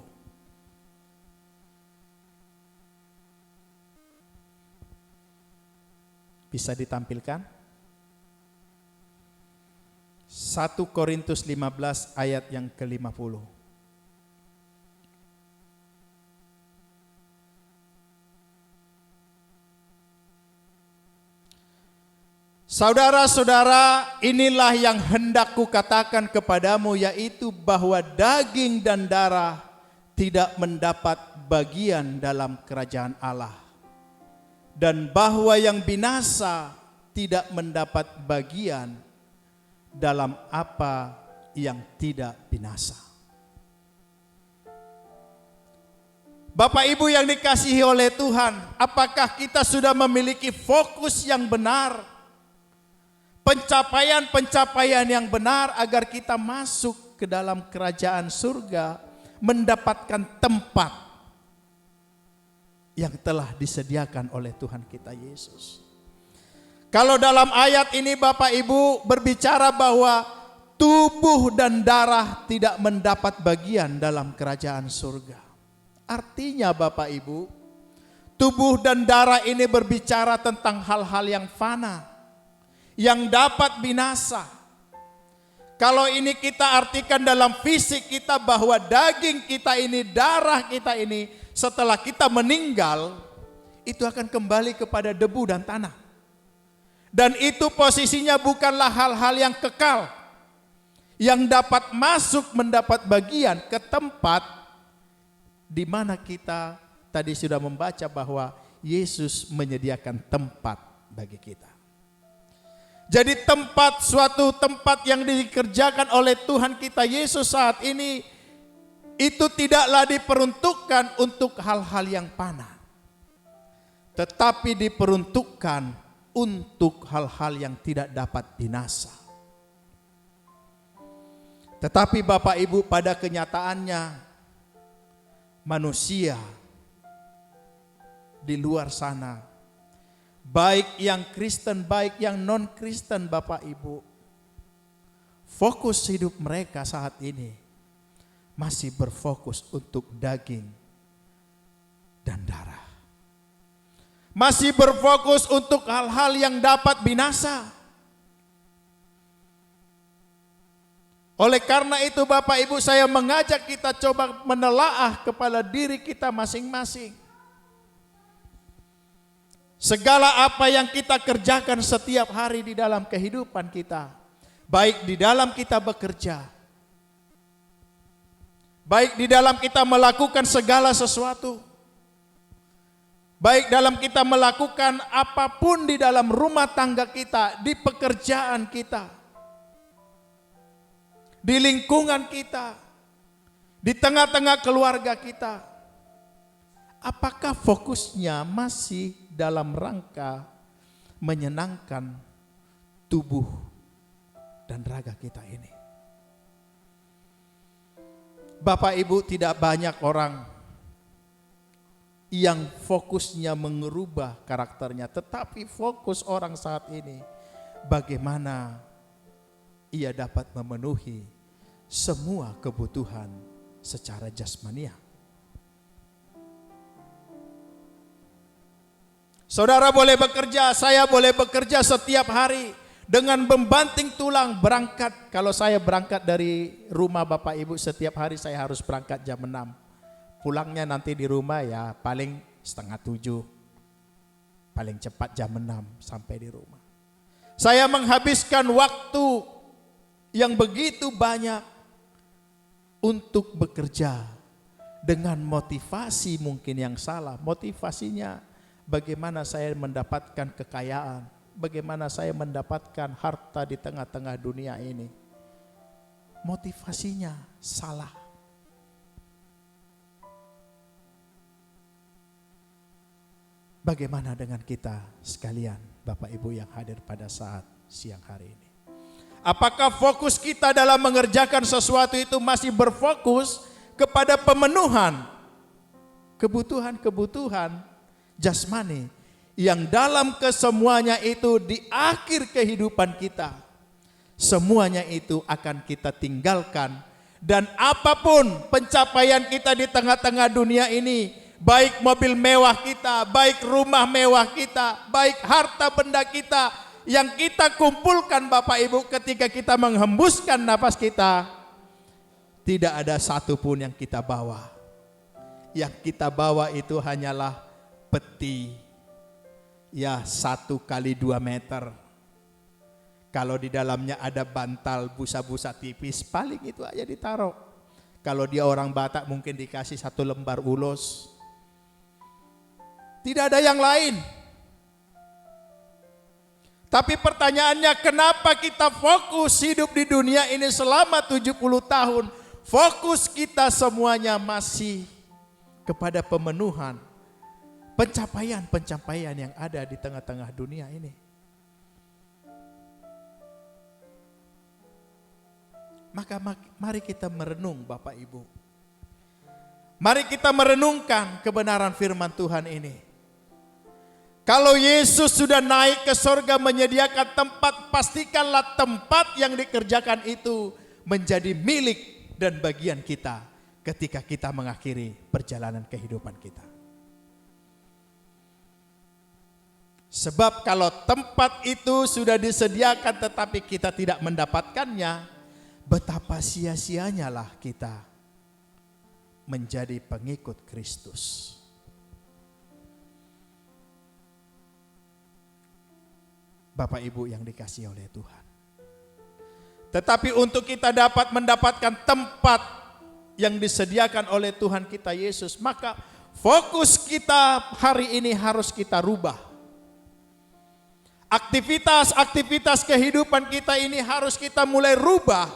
Bisa ditampilkan? 1 Korintus 15 ayat yang ke-50. Saudara-saudara, inilah yang hendak kukatakan kepadamu, yaitu bahwa daging dan darah tidak mendapat bagian dalam kerajaan Allah, dan bahwa yang binasa tidak mendapat bagian dalam apa yang tidak binasa. Bapak Ibu yang dikasihi oleh Tuhan, apakah kita sudah memiliki fokus yang benar, pencapaian-pencapaian yang benar agar kita masuk ke dalam kerajaan surga, mendapatkan tempat yang telah disediakan oleh Tuhan kita Yesus? Kalau dalam ayat ini Bapak Ibu berbicara bahwa tubuh dan darah tidak mendapat bagian dalam kerajaan surga. Artinya Bapak Ibu, tubuh dan darah ini berbicara tentang hal-hal yang fana, yang dapat binasa. Kalau ini kita artikan dalam fisik kita bahwa daging kita ini, darah kita ini setelah kita meninggal itu akan kembali kepada debu dan tanah. Dan itu posisinya bukanlah hal-hal yang kekal. yang dapat masuk mendapat bagian ke tempat di mana kita tadi sudah membaca bahwa Yesus menyediakan tempat bagi kita. Jadi suatu tempat yang dikerjakan oleh Tuhan kita Yesus saat ini itu tidaklah diperuntukkan untuk hal-hal yang fana, tetapi diperuntukkan untuk hal-hal yang tidak dapat binasa. Tetapi Bapak Ibu, pada kenyataannya manusia di luar sana, baik yang Kristen, baik yang non-Kristen, Bapak Ibu, fokus hidup mereka saat ini masih berfokus untuk daging dan darah. Masih berfokus untuk hal-hal yang dapat binasa. Oleh karena itu Bapak Ibu, saya mengajak kita coba menelaah kepada diri kita masing-masing. Segala apa yang kita kerjakan setiap hari di dalam kehidupan kita, baik di dalam kita bekerja, baik di dalam kita melakukan segala sesuatu, baik dalam kita melakukan apapun di dalam rumah tangga kita, di pekerjaan kita, di lingkungan kita, di tengah-tengah keluarga kita, apakah fokusnya masih dalam rangka menyenangkan tubuh dan raga kita ini? Bapak Ibu, tidak banyak orang yang fokusnya mengubah karakternya, tetapi fokus orang saat ini bagaimana ia dapat memenuhi semua kebutuhan secara jasmania. Saudara boleh bekerja, saya boleh bekerja setiap hari dengan membanting tulang berangkat. Kalau saya berangkat dari rumah Bapak Ibu, setiap hari saya harus berangkat jam 6. Pulangnya nanti di rumah ya paling 6:30. Paling cepat jam 6 sampai di rumah. Saya menghabiskan waktu yang begitu banyak untuk bekerja dengan motivasi mungkin yang salah. Motivasinya bagaimana saya mendapatkan kekayaan, bagaimana saya mendapatkan harta di tengah-tengah dunia ini. Motivasinya salah. Bagaimana dengan kita sekalian, Bapak Ibu yang hadir pada saat siang hari ini? Apakah fokus kita dalam mengerjakan sesuatu itu masih berfokus kepada pemenuhan kebutuhan-kebutuhan jasmani yang dalam kesemuanya itu di akhir kehidupan kita, semuanya itu akan kita tinggalkan, dan apapun pencapaian kita di tengah-tengah dunia ini, baik mobil mewah kita, baik rumah mewah kita, baik harta benda kita yang kita kumpulkan Bapak Ibu, ketika kita menghembuskan napas kita, tidak ada satupun yang kita bawa. Yang kita bawa itu hanyalah peti, ya 1 kali 2 meter. Kalau di dalamnya ada bantal busa-busa tipis, paling itu aja ditaruh. Kalau dia orang Batak mungkin dikasih 1 lembar ulos. Tidak ada yang lain. Tapi pertanyaannya, kenapa kita fokus hidup di dunia ini selama 70 tahun? Fokus kita semuanya masih kepada pemenuhan pencapaian-pencapaian yang ada di tengah-tengah dunia ini. Maka mari kita merenung Bapak Ibu. Mari kita merenungkan kebenaran firman Tuhan ini. Kalau Yesus sudah naik ke sorga menyediakan tempat, pastikanlah tempat yang dikerjakan itu menjadi milik dan bagian kita ketika kita mengakhiri perjalanan kehidupan kita. Sebab kalau tempat itu sudah disediakan tetapi kita tidak mendapatkannya, betapa sia-sianya lah kita menjadi pengikut Kristus. Bapak Ibu yang dikasihi oleh Tuhan, Tetapi untuk kita dapat mendapatkan tempat yang disediakan oleh Tuhan kita Yesus, maka fokus kita hari ini harus kita rubah. Aktivitas-aktivitas kehidupan kita ini harus kita mulai rubah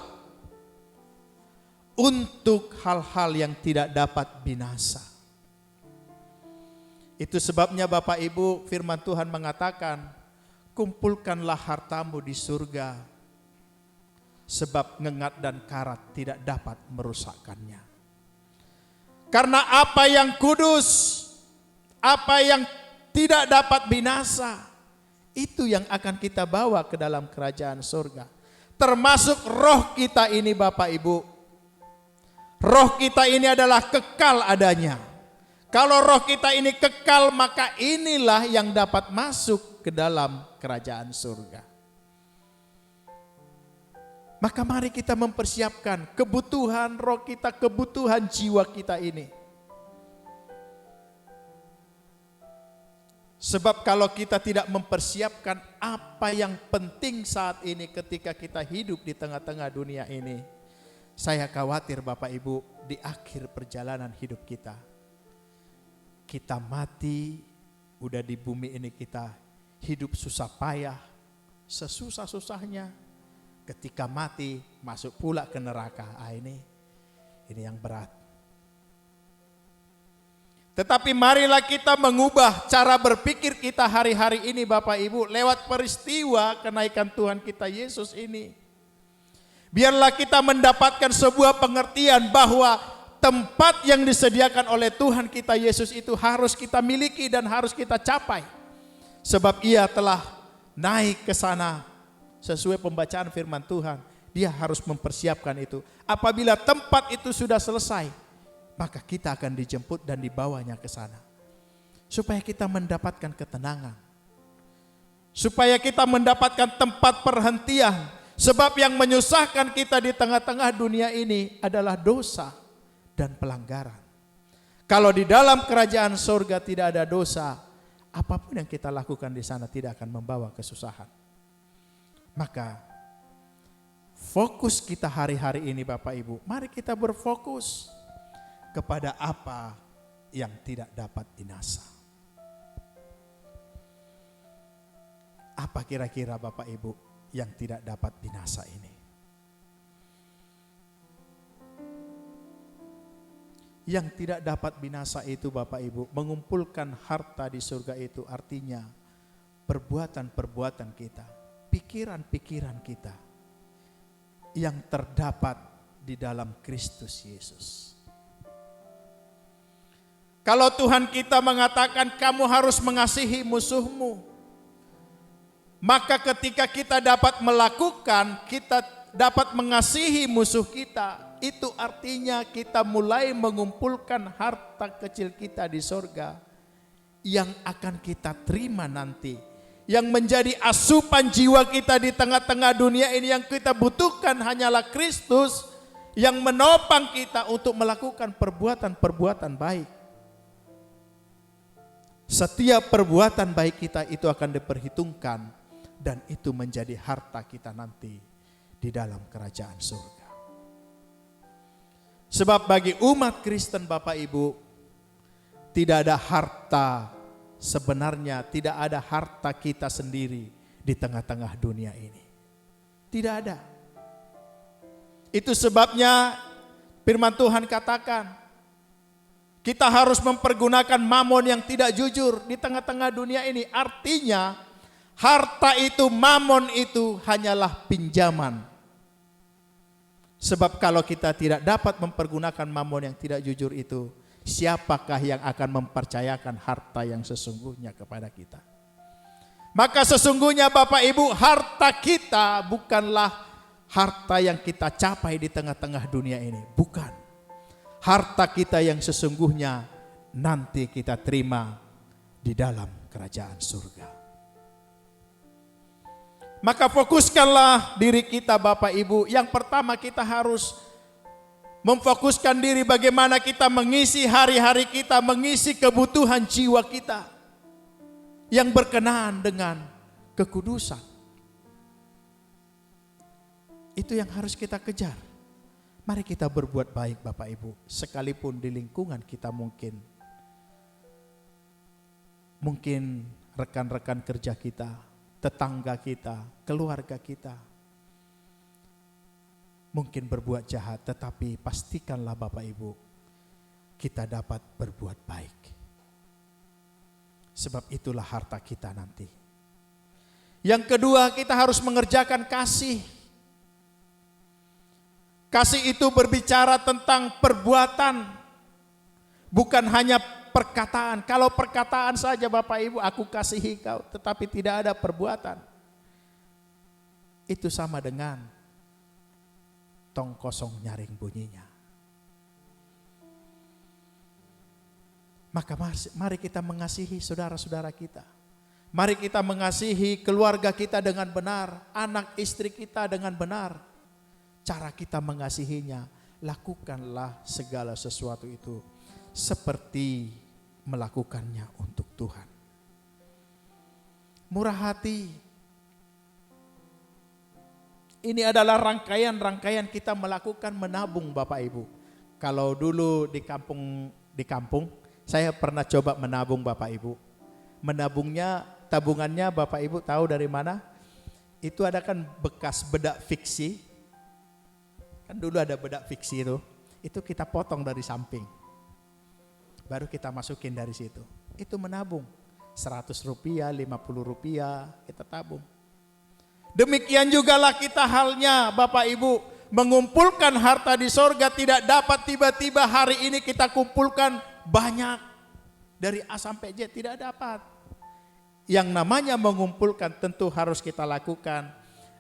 untuk hal-hal yang tidak dapat binasa. Itu sebabnya Bapak Ibu, firman Tuhan mengatakan, kumpulkanlah hartamu di surga, sebab ngengat dan karat tidak dapat merusakkannya. Karena apa yang kudus, apa yang tidak dapat binasa, itu yang akan kita bawa ke dalam kerajaan surga. Termasuk roh kita ini Bapak Ibu. Roh kita ini adalah kekal adanya. Kalau roh kita ini kekal, maka inilah yang dapat masuk ke dalam kerajaan surga. Maka mari kita mempersiapkan kebutuhan roh kita, kebutuhan jiwa kita ini. Sebab kalau kita tidak mempersiapkan apa yang penting saat ini ketika kita hidup di tengah-tengah dunia ini, saya khawatir Bapak Ibu, di akhir perjalanan hidup kita mati, udah di bumi ini kita hidup susah payah, sesusah-susahnya. Ketika mati masuk pula ke neraka. Ini yang berat. Tetapi marilah kita mengubah cara berpikir kita hari-hari ini Bapak Ibu lewat peristiwa kenaikan Tuhan kita Yesus ini. Biarlah kita mendapatkan sebuah pengertian bahwa tempat yang disediakan oleh Tuhan kita Yesus itu harus kita miliki dan harus kita capai. Sebab Ia telah naik ke sana sesuai pembacaan firman Tuhan. Dia harus mempersiapkan itu. Apabila tempat itu sudah selesai, maka kita akan dijemput dan dibawanya ke sana. Supaya kita mendapatkan ketenangan. Supaya kita mendapatkan tempat perhentian. Sebab yang menyusahkan kita di tengah-tengah dunia ini adalah dosa dan pelanggaran. Kalau di dalam kerajaan surga tidak ada dosa, apapun yang kita lakukan di sana tidak akan membawa kesusahan. Maka fokus kita hari-hari ini Bapak Ibu, mari kita berfokus kepada apa yang tidak dapat binasa. Apa kira-kira Bapak Ibu yang tidak dapat binasa ini? Yang tidak dapat binasa itu Bapak Ibu, mengumpulkan harta di surga itu artinya perbuatan-perbuatan kita, pikiran-pikiran kita yang terdapat di dalam Kristus Yesus. Kalau Tuhan kita mengatakan kamu harus mengasihi musuhmu, maka ketika kita dapat melakukan, kita dapat mengasihi musuh kita, itu artinya kita mulai mengumpulkan harta kecil kita di sorga yang akan kita terima nanti. Yang menjadi asupan jiwa kita di tengah-tengah dunia ini yang kita butuhkan hanyalah Kristus yang menopang kita untuk melakukan perbuatan-perbuatan baik. Setiap perbuatan baik kita itu akan diperhitungkan dan itu menjadi harta kita nanti di dalam kerajaan surga. Sebab bagi umat Kristen Bapak Ibu, tidak ada harta sebenarnya, tidak ada harta kita sendiri di tengah-tengah dunia ini. Tidak ada. Itu sebabnya firman Tuhan katakan, kita harus mempergunakan mamon yang tidak jujur di tengah-tengah dunia ini. Artinya harta itu, mamon itu hanyalah pinjaman. Sebab kalau kita tidak dapat mempergunakan mamon yang tidak jujur itu, siapakah yang akan mempercayakan harta yang sesungguhnya kepada kita? Maka sesungguhnya Bapak Ibu, harta kita bukanlah harta yang kita capai di tengah-tengah dunia ini. Bukan. Harta kita yang sesungguhnya nanti kita terima di dalam kerajaan surga. Maka fokuskanlah diri kita Bapak Ibu. Yang pertama kita harus memfokuskan diri bagaimana kita mengisi hari-hari kita, mengisi kebutuhan jiwa kita yang berkenaan dengan kekudusan. Itu yang harus kita kejar. Mari kita berbuat baik Bapak Ibu, sekalipun di lingkungan kita mungkin rekan-rekan kerja kita, tetangga kita, keluarga kita mungkin berbuat jahat, tetapi pastikanlah Bapak Ibu, kita dapat berbuat baik. Sebab itulah harta kita nanti. Yang kedua, kita harus mengerjakan kasih. Kasih itu berbicara tentang perbuatan, bukan hanya perkataan. Kalau perkataan saja Bapak Ibu, aku kasihi kau, tetapi tidak ada perbuatan, itu sama dengan tong kosong nyaring bunyinya. Maka mari kita mengasihi saudara-saudara kita. Mari kita mengasihi keluarga kita dengan benar, anak istri kita dengan benar. Cara kita mengasihinya, lakukanlah segala sesuatu itu seperti melakukannya untuk Tuhan. Murah hati. Ini adalah rangkaian-rangkaian kita melakukan menabung Bapak Ibu. Kalau dulu di kampung, saya pernah coba menabung Bapak Ibu. Menabungnya, tabungannya Bapak Ibu tahu dari mana? Itu ada kan bekas bedak fiksi. Kan dulu ada bedak fiksi itu kita potong dari samping. Baru kita masukin dari situ. Itu menabung. 100 rupiah, 50 rupiah kita tabung. Demikian jugalah kita halnya Bapak Ibu. Mengumpulkan harta di sorga tidak dapat tiba-tiba hari ini kita kumpulkan banyak. Dari A sampai Z tidak dapat. Yang namanya mengumpulkan tentu harus kita lakukan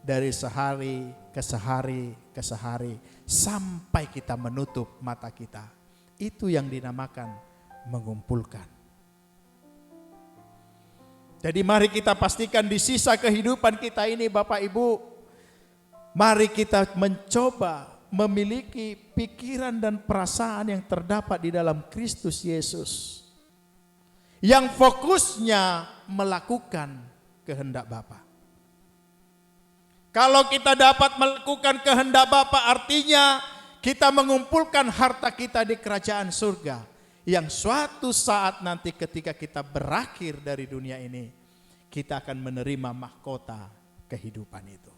dari sehari ke sehari ke sehari sampai kita menutup mata kita. Itu yang dinamakan mengumpulkan. Jadi mari kita pastikan di sisa kehidupan kita ini Bapak Ibu, mari kita mencoba memiliki pikiran dan perasaan yang terdapat di dalam Kristus Yesus, yang fokusnya melakukan kehendak Bapa. Kalau kita dapat melakukan kehendak Bapa, artinya kita mengumpulkan harta kita di kerajaan surga, yang suatu saat nanti ketika kita berakhir dari dunia ini, kita akan menerima mahkota kehidupan itu.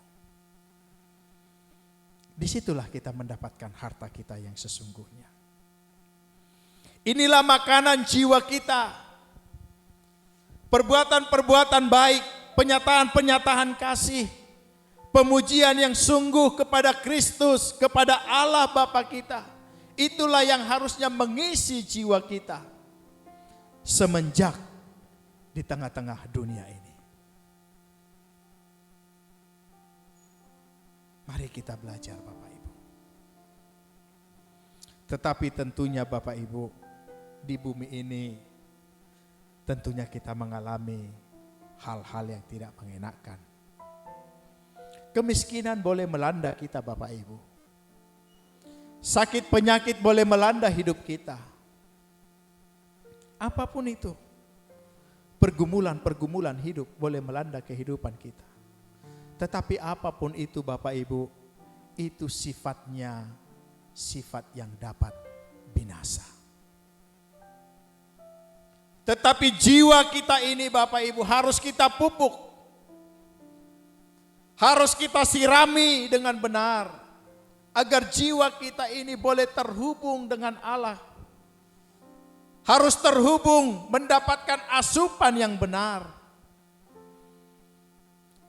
Disitulah kita mendapatkan harta kita yang sesungguhnya. Inilah makanan jiwa kita. Perbuatan-perbuatan baik, penyataan-penyataan kasih, pemujian yang sungguh kepada Kristus, kepada Allah Bapa kita. Itulah yang harusnya mengisi jiwa kita semenjak di tengah-tengah dunia ini. Mari kita belajar Bapak Ibu. Tetapi tentunya Bapak Ibu, di bumi ini tentunya kita mengalami hal-hal yang tidak mengenakan. Kemiskinan boleh melanda kita Bapak Ibu. Sakit penyakit boleh melanda hidup kita. Apapun itu, pergumulan-pergumulan hidup boleh melanda kehidupan kita. Tetapi apapun itu Bapak Ibu, itu sifatnya sifat yang dapat binasa. Tetapi jiwa kita ini Bapak Ibu harus kita pupuk. Harus kita sirami dengan benar. Agar jiwa kita ini boleh terhubung dengan Allah. Harus terhubung, mendapatkan asupan yang benar.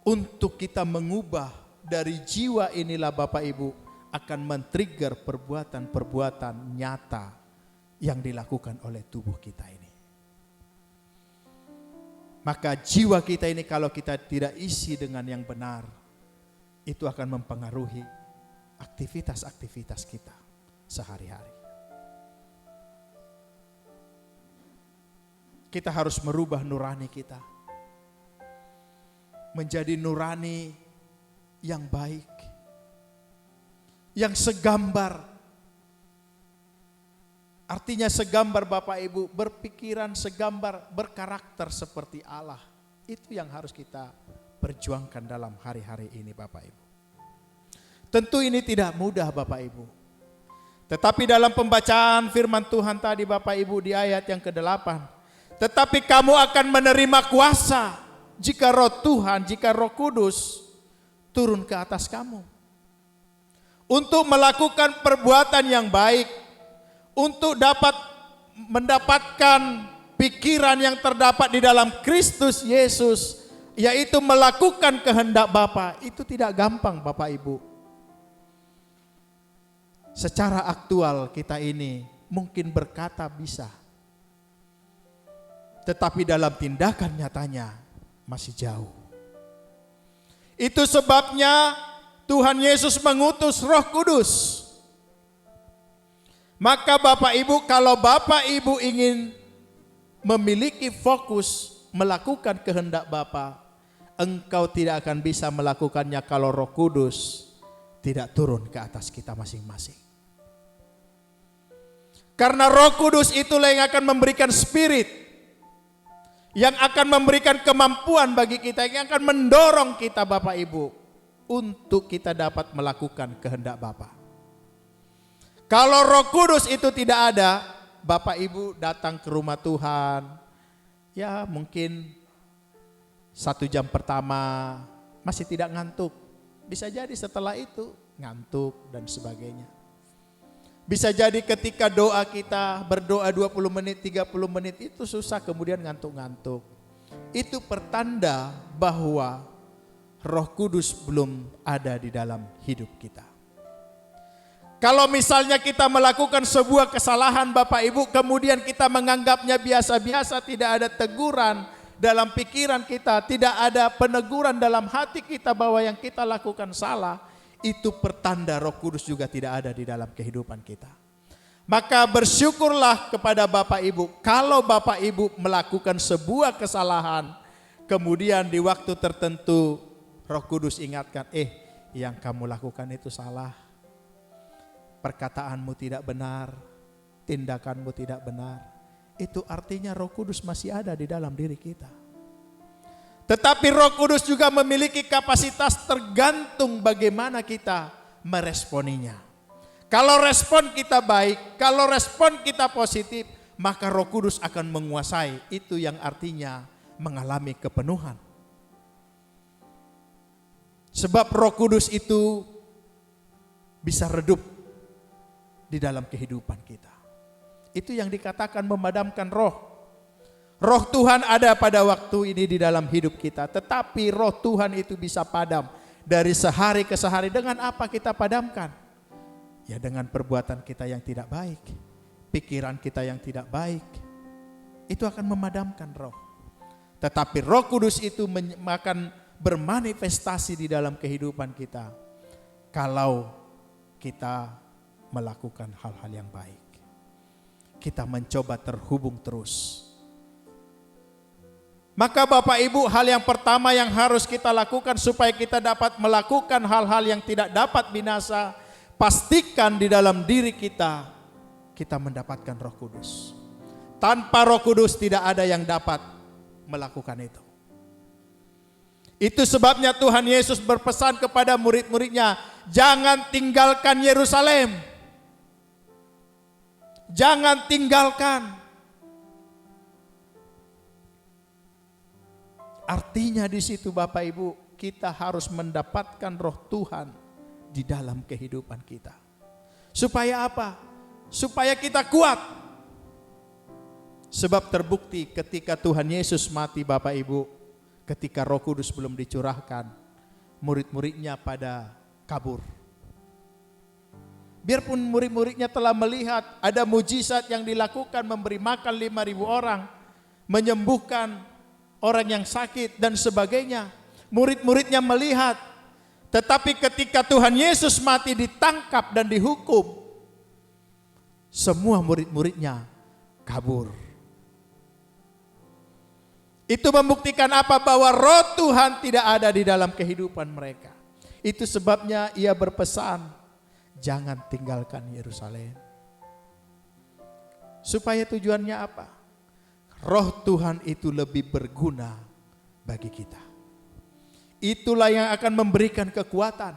Untuk kita mengubah dari jiwa inilah Bapak Ibu akan men-trigger perbuatan-perbuatan nyata yang dilakukan oleh tubuh kita ini. Maka jiwa kita ini kalau kita tidak isi dengan yang benar, itu akan mempengaruhi aktivitas-aktivitas kita sehari-hari. Kita harus merubah nurani kita menjadi nurani yang baik, yang segambar. Artinya segambar Bapak Ibu, berpikiran segambar, berkarakter seperti Allah. Itu yang harus kita perjuangkan dalam hari-hari ini Bapak Ibu. Tentu ini tidak mudah Bapak Ibu. Tetapi dalam pembacaan firman Tuhan tadi Bapak Ibu di ayat yang ke-8, tetapi kamu akan menerima kuasa jika Roh Tuhan, jika Roh Kudus turun ke atas kamu. Untuk melakukan perbuatan yang baik, untuk dapat mendapatkan pikiran yang terdapat di dalam Kristus Yesus, yaitu melakukan kehendak Bapa. Itu tidak gampang Bapak Ibu. Secara aktual kita ini mungkin berkata bisa, tetapi dalam tindakan nyatanya masih jauh. Itu sebabnya Tuhan Yesus mengutus Roh Kudus. Maka Bapak Ibu, kalau Bapak Ibu ingin memiliki fokus melakukan kehendak Bapa, engkau tidak akan bisa melakukannya kalau Roh Kudus tidak turun ke atas kita masing-masing. Karena Roh Kudus itulah yang akan memberikan spirit, yang akan memberikan kemampuan bagi kita, yang akan mendorong kita Bapak Ibu untuk kita dapat melakukan kehendak Bapa. Kalau Roh Kudus itu tidak ada, Bapak Ibu datang ke rumah Tuhan, ya mungkin 1 jam pertama masih tidak ngantuk. Bisa jadi setelah itu ngantuk dan sebagainya. Bisa jadi ketika doa kita berdoa 20 menit, 30 menit itu susah, kemudian ngantuk-ngantuk. Itu pertanda bahwa Roh Kudus belum ada di dalam hidup kita. Kalau misalnya kita melakukan sebuah kesalahan Bapak Ibu, kemudian kita menganggapnya biasa-biasa, tidak ada teguran dalam pikiran kita, tidak ada peneguran dalam hati kita bahwa yang kita lakukan salah, itu pertanda Roh Kudus juga tidak ada di dalam kehidupan kita. Maka bersyukurlah kepada Bapak Ibu kalau Bapak Ibu melakukan sebuah kesalahan, kemudian di waktu tertentu Roh Kudus ingatkan, yang kamu lakukan itu salah. Perkataanmu tidak benar, tindakanmu tidak benar. Itu artinya Roh Kudus masih ada di dalam diri kita. Tetapi Roh Kudus juga memiliki kapasitas tergantung bagaimana kita meresponinya. Kalau respon kita baik, kalau respon kita positif, maka Roh Kudus akan menguasai. Itu yang artinya mengalami kepenuhan. Sebab Roh Kudus itu bisa redup di dalam kehidupan kita. Itu yang dikatakan memadamkan roh. Roh Tuhan ada pada waktu ini di dalam hidup kita, tetapi Roh Tuhan itu bisa padam dari sehari ke sehari. Dengan apa kita padamkan? Ya dengan perbuatan kita yang tidak baik, pikiran kita yang tidak baik. Itu akan memadamkan roh. Tetapi Roh Kudus itu akan bermanifestasi di dalam kehidupan kita kalau kita melakukan hal-hal yang baik. Kita mencoba terhubung terus. Maka Bapak Ibu, hal yang pertama yang harus kita lakukan supaya kita dapat melakukan hal-hal yang tidak dapat binasa, pastikan di dalam diri kita mendapatkan Roh Kudus. Tanpa Roh Kudus tidak ada yang dapat melakukan itu. Itu sebabnya Tuhan Yesus berpesan kepada murid-muridnya, jangan tinggalkan Yerusalem. Jangan tinggalkan. Artinya di situ Bapak Ibu, kita harus mendapatkan Roh Tuhan di dalam kehidupan kita. Supaya apa? Supaya kita kuat. Sebab terbukti ketika Tuhan Yesus mati Bapak Ibu, ketika Roh Kudus belum dicurahkan, murid-muridnya pada kabur. Biarpun murid-muridnya telah melihat ada mujizat yang dilakukan, memberi makan 5.000 orang, menyembuhkan orang yang sakit dan sebagainya. Murid-muridnya melihat. Tetapi ketika Tuhan Yesus mati, ditangkap dan dihukum, semua murid-muridnya kabur. Itu membuktikan apa? Bahwa Roh Tuhan tidak ada di dalam kehidupan mereka. Itu sebabnya ia berpesan, jangan tinggalkan Yerusalem. Supaya tujuannya apa? Roh Tuhan itu lebih berguna bagi kita. Itulah yang akan memberikan kekuatan.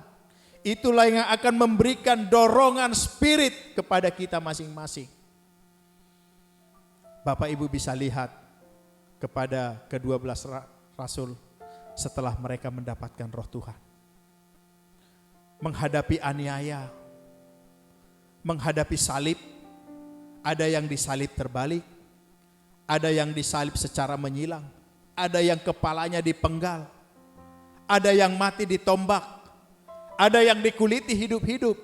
Itulah yang akan memberikan dorongan spirit kepada kita masing-masing. Bapak Ibu bisa lihat kepada ke-12 rasul setelah mereka mendapatkan roh Tuhan. Menghadapi aniaya, menghadapi salib, ada yang disalib terbalik, ada yang disalib secara menyilang, ada yang kepalanya dipenggal, ada yang mati ditombak, ada yang dikuliti hidup-hidup.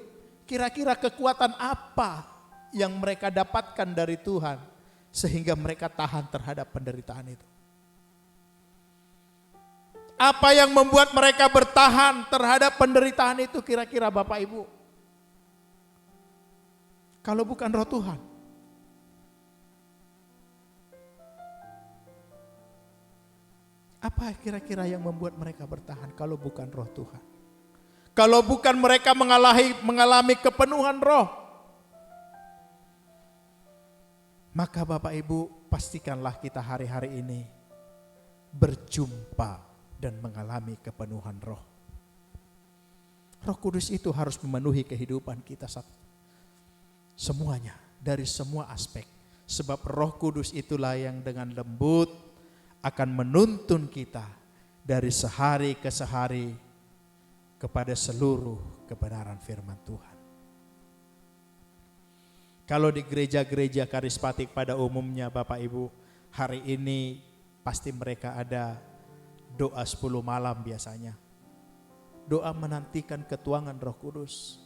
Kira-kira kekuatan apa yang mereka dapatkan dari Tuhan sehingga mereka tahan terhadap penderitaan itu? Apa yang membuat mereka bertahan terhadap penderitaan itu kira-kira Bapak Ibu? Kalau bukan roh Tuhan. Apa kira-kira yang membuat mereka bertahan kalau bukan roh Tuhan? Kalau bukan mereka mengalami kepenuhan roh. Maka Bapak Ibu, pastikanlah kita hari-hari ini berjumpa dan mengalami kepenuhan roh. Roh Kudus itu harus memenuhi kehidupan kita semuanya, dari semua aspek. Sebab Roh Kudus itulah yang dengan lembut akan menuntun kita dari sehari ke sehari kepada seluruh kebenaran firman Tuhan. Kalau di gereja-gereja karismatik pada umumnya Bapak Ibu, hari ini pasti mereka ada doa 10 malam biasanya. Doa menantikan ketuangan Roh Kudus.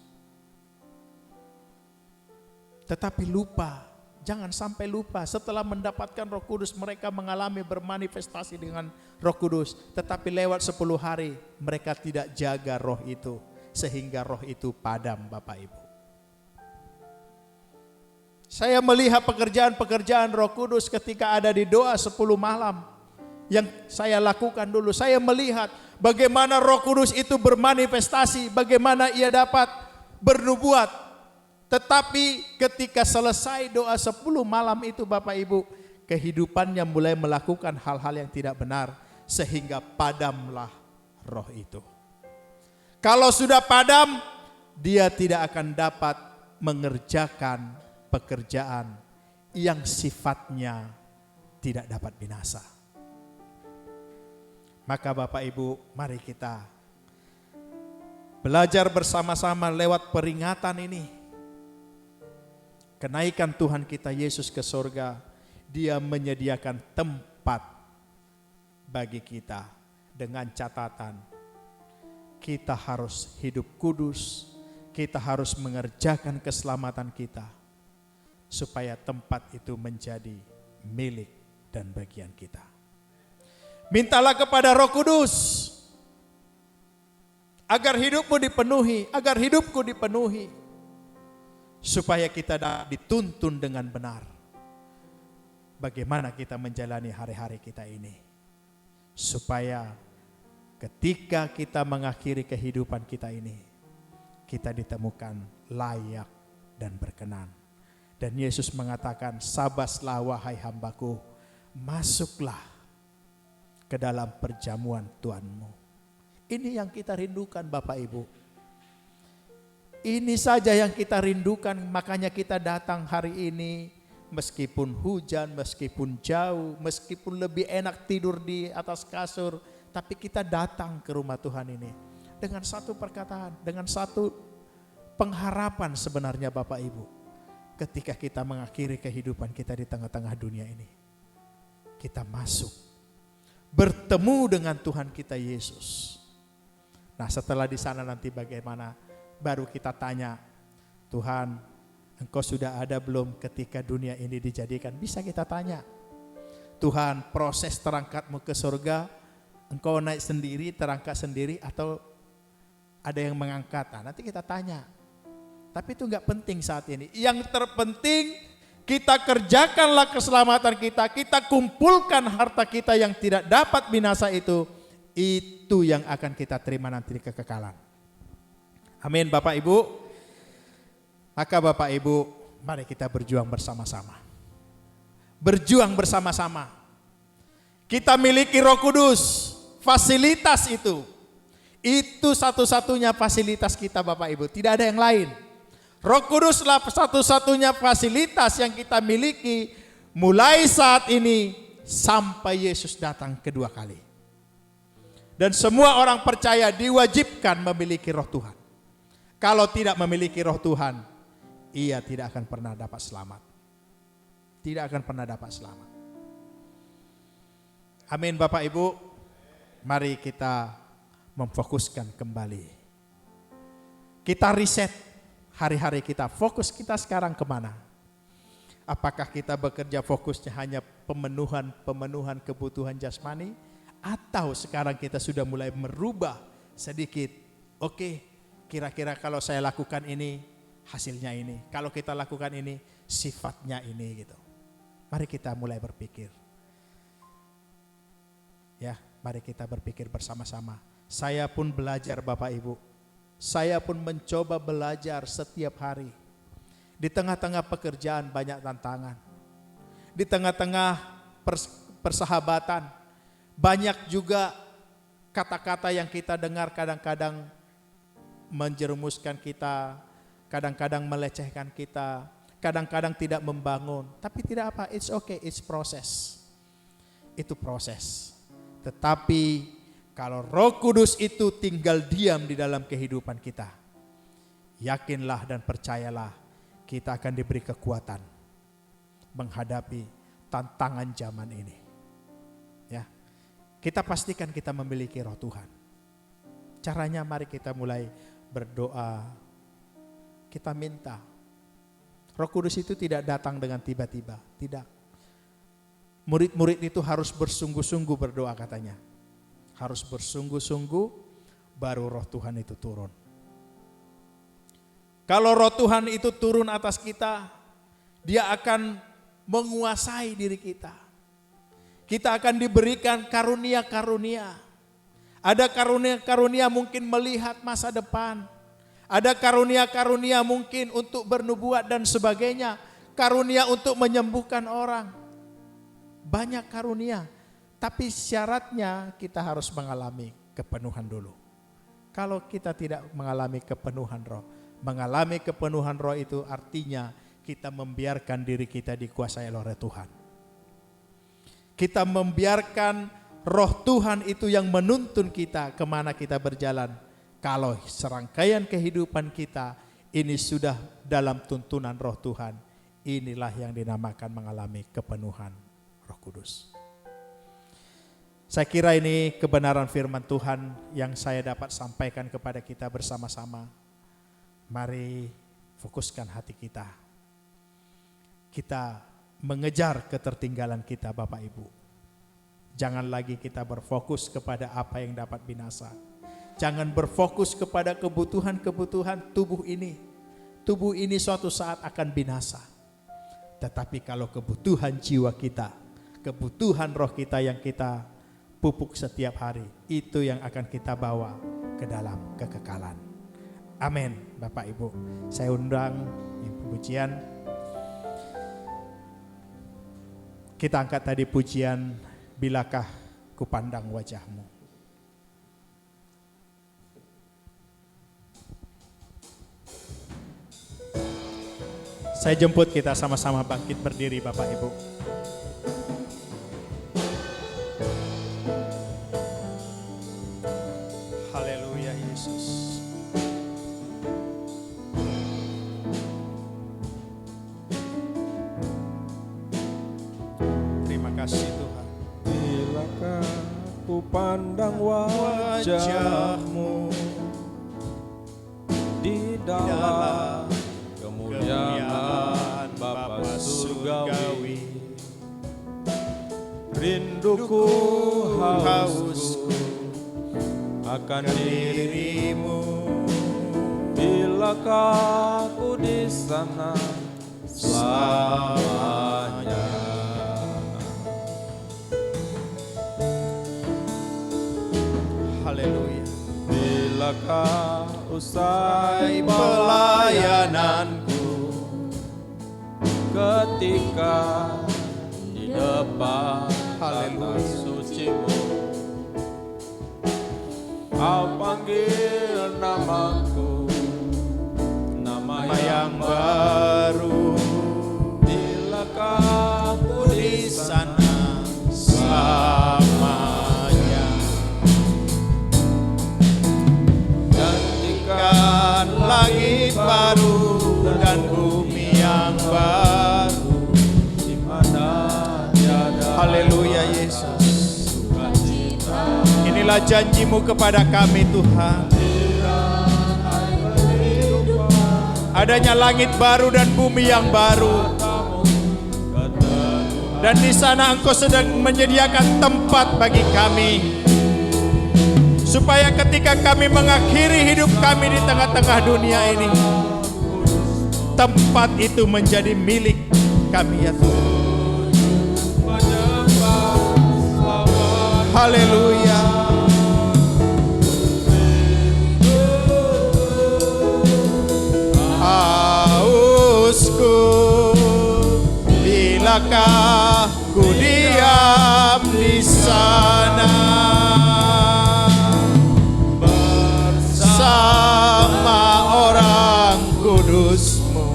Tetapi lupa, jangan sampai lupa setelah mendapatkan Roh Kudus mereka mengalami bermanifestasi dengan Roh Kudus. Tetapi lewat 10 hari mereka tidak jaga roh itu sehingga roh itu padam Bapak Ibu. Saya melihat pekerjaan-pekerjaan Roh Kudus ketika ada di doa 10 malam yang saya lakukan dulu. Saya melihat bagaimana Roh Kudus itu bermanifestasi, bagaimana ia dapat bernubuat. Tetapi ketika selesai doa 10 malam itu Bapak Ibu, kehidupannya mulai melakukan hal-hal yang tidak benar sehingga padamlah roh itu. Kalau sudah padam, dia tidak akan dapat mengerjakan pekerjaan yang sifatnya tidak dapat binasa. Maka Bapak Ibu, mari kita belajar bersama-sama lewat peringatan ini. Kenaikan Tuhan kita Yesus ke surga, Dia menyediakan tempat bagi kita dengan catatan kita harus hidup kudus, kita harus mengerjakan keselamatan kita supaya tempat itu menjadi milik dan bagian kita. Mintalah kepada Roh Kudus agar hidupmu dipenuhi, agar hidupku dipenuhi, supaya kita dituntun dengan benar. Bagaimana kita menjalani hari-hari kita ini, supaya ketika kita mengakhiri kehidupan kita ini, kita ditemukan layak dan berkenan. Dan Yesus mengatakan, sabaslah wahai hambaku, masuklah ke dalam perjamuan Tuhanmu. Ini yang kita rindukan Bapak Ibu. Ini saja yang kita rindukan, makanya kita datang hari ini. Meskipun hujan, meskipun jauh, meskipun lebih enak tidur di atas kasur, tapi kita datang ke rumah Tuhan ini dengan satu perkataan, dengan satu pengharapan sebenarnya Bapak Ibu. Ketika kita mengakhiri kehidupan kita di tengah-tengah dunia ini, kita masuk, bertemu dengan Tuhan kita Yesus. Nah, setelah di sana nanti bagaimana? Baru kita tanya, Tuhan, Engkau sudah ada belum ketika dunia ini dijadikan? Bisa kita tanya. Tuhan, proses terangkatmu ke surga, Engkau naik sendiri, terangkat sendiri, atau ada yang mengangkat? Nah, nanti kita tanya. Tapi itu enggak penting saat ini. Yang terpenting kita kerjakanlah keselamatan kita, kita kumpulkan harta kita yang tidak dapat binasa itu yang akan kita terima nanti di kekekalan. Amin Bapak Ibu. Maka Bapak Ibu, mari kita berjuang bersama-sama. Berjuang bersama-sama. Kita miliki Roh Kudus, fasilitas itu. Itu satu-satunya fasilitas kita Bapak Ibu, tidak ada yang lain. Roh Kuduslah satu-satunya fasilitas yang kita miliki mulai saat ini sampai Yesus datang kedua kali. Dan semua orang percaya diwajibkan memiliki roh Tuhan. Kalau tidak memiliki roh Tuhan, ia tidak akan pernah dapat selamat. Tidak akan pernah dapat selamat. Amin Bapak Ibu. Mari kita memfokuskan kembali. Kita riset hari-hari kita. Fokus kita sekarang kemana? Apakah kita bekerja fokusnya hanya pemenuhan kebutuhan jasmani? Atau sekarang kita sudah mulai merubah sedikit. Oke, kira-kira kalau saya lakukan ini, hasilnya ini. Kalau kita lakukan ini, sifatnya ini gitu. Mari kita mulai berpikir. Ya, mari kita berpikir bersama-sama. Saya pun belajar Bapak Ibu. Saya pun mencoba belajar setiap hari. Di tengah-tengah pekerjaan banyak tantangan. Di tengah-tengah persahabatan banyak juga kata-kata yang kita dengar kadang-kadang menjerumuskan kita, kadang-kadang melecehkan kita, kadang-kadang tidak membangun. Tapi tidak apa, it's okay, it's proses. Itu proses. Tetapi kalau Roh Kudus itu tinggal diam di dalam kehidupan kita, yakinlah dan percayalah kita akan diberi kekuatan menghadapi tantangan zaman ini. Ya, kita pastikan kita memiliki roh Tuhan. Caranya mari kita mulai berdoa. Kita minta. Roh Kudus itu tidak datang dengan tiba-tiba, tidak. Murid-murid itu harus bersungguh-sungguh berdoa katanya. Harus bersungguh-sungguh baru roh Tuhan itu turun. Kalau roh Tuhan itu turun atas kita, dia akan menguasai diri kita. Kita akan diberikan karunia-karunia. Ada karunia-karunia mungkin melihat masa depan. Ada karunia-karunia mungkin untuk bernubuat dan sebagainya. Karunia untuk menyembuhkan orang. Banyak karunia. Tapi syaratnya kita harus mengalami kepenuhan dulu. Kalau kita tidak mengalami kepenuhan roh. Mengalami kepenuhan roh itu artinya kita membiarkan diri kita dikuasai oleh Tuhan. Kita membiarkan roh Tuhan itu yang menuntun kita kemana kita berjalan. Kalau serangkaian kehidupan kita ini sudah dalam tuntunan roh Tuhan, inilah yang dinamakan mengalami kepenuhan Roh Kudus. Saya kira ini kebenaran firman Tuhan yang saya dapat sampaikan kepada kita bersama-sama. Mari fokuskan hati kita. Kita mengejar ketertinggalan kita Bapak Ibu. Jangan lagi kita berfokus kepada apa yang dapat binasa. Jangan berfokus kepada kebutuhan-kebutuhan tubuh ini. Tubuh ini suatu saat akan binasa. Tetapi kalau kebutuhan jiwa kita, kebutuhan roh kita yang kita pupuk setiap hari, itu yang akan kita bawa ke dalam kekekalan. Amin Bapak Ibu. Saya undang pujian. Kita angkat tadi pujian Bilakah Kupandang Wajahmu. Saya jemput kita sama-sama bangkit berdiri Bapak Ibu. Haleluya Yesus. Terima kasih Tuhan. Bilakah ku pandang wajah-Mu di dalam kemuliaan Bapa surgawi, rinduku hausku akan diri-Mu. Bilakah ku di sana selamanya. Haleluya. Bilakah usai pelayananku, ketika di depan tanah suci-Mu, Kau panggil sana selamanya. Gantikan langit baru dan bumi yang baru, di mana tiada haleluya Yesus. Inilah janjimu kepada kami Tuhan. Adanya langit baru dan bumi yang baru. Dan di sana Engkau sedang menyediakan tempat bagi kami, supaya ketika kami mengakhiri hidup kami di tengah-tengah dunia ini, tempat itu menjadi milik kami ya Tuhan. Haleluya. Hausku bilakah ku diam di sana bersama orang kudus-Mu,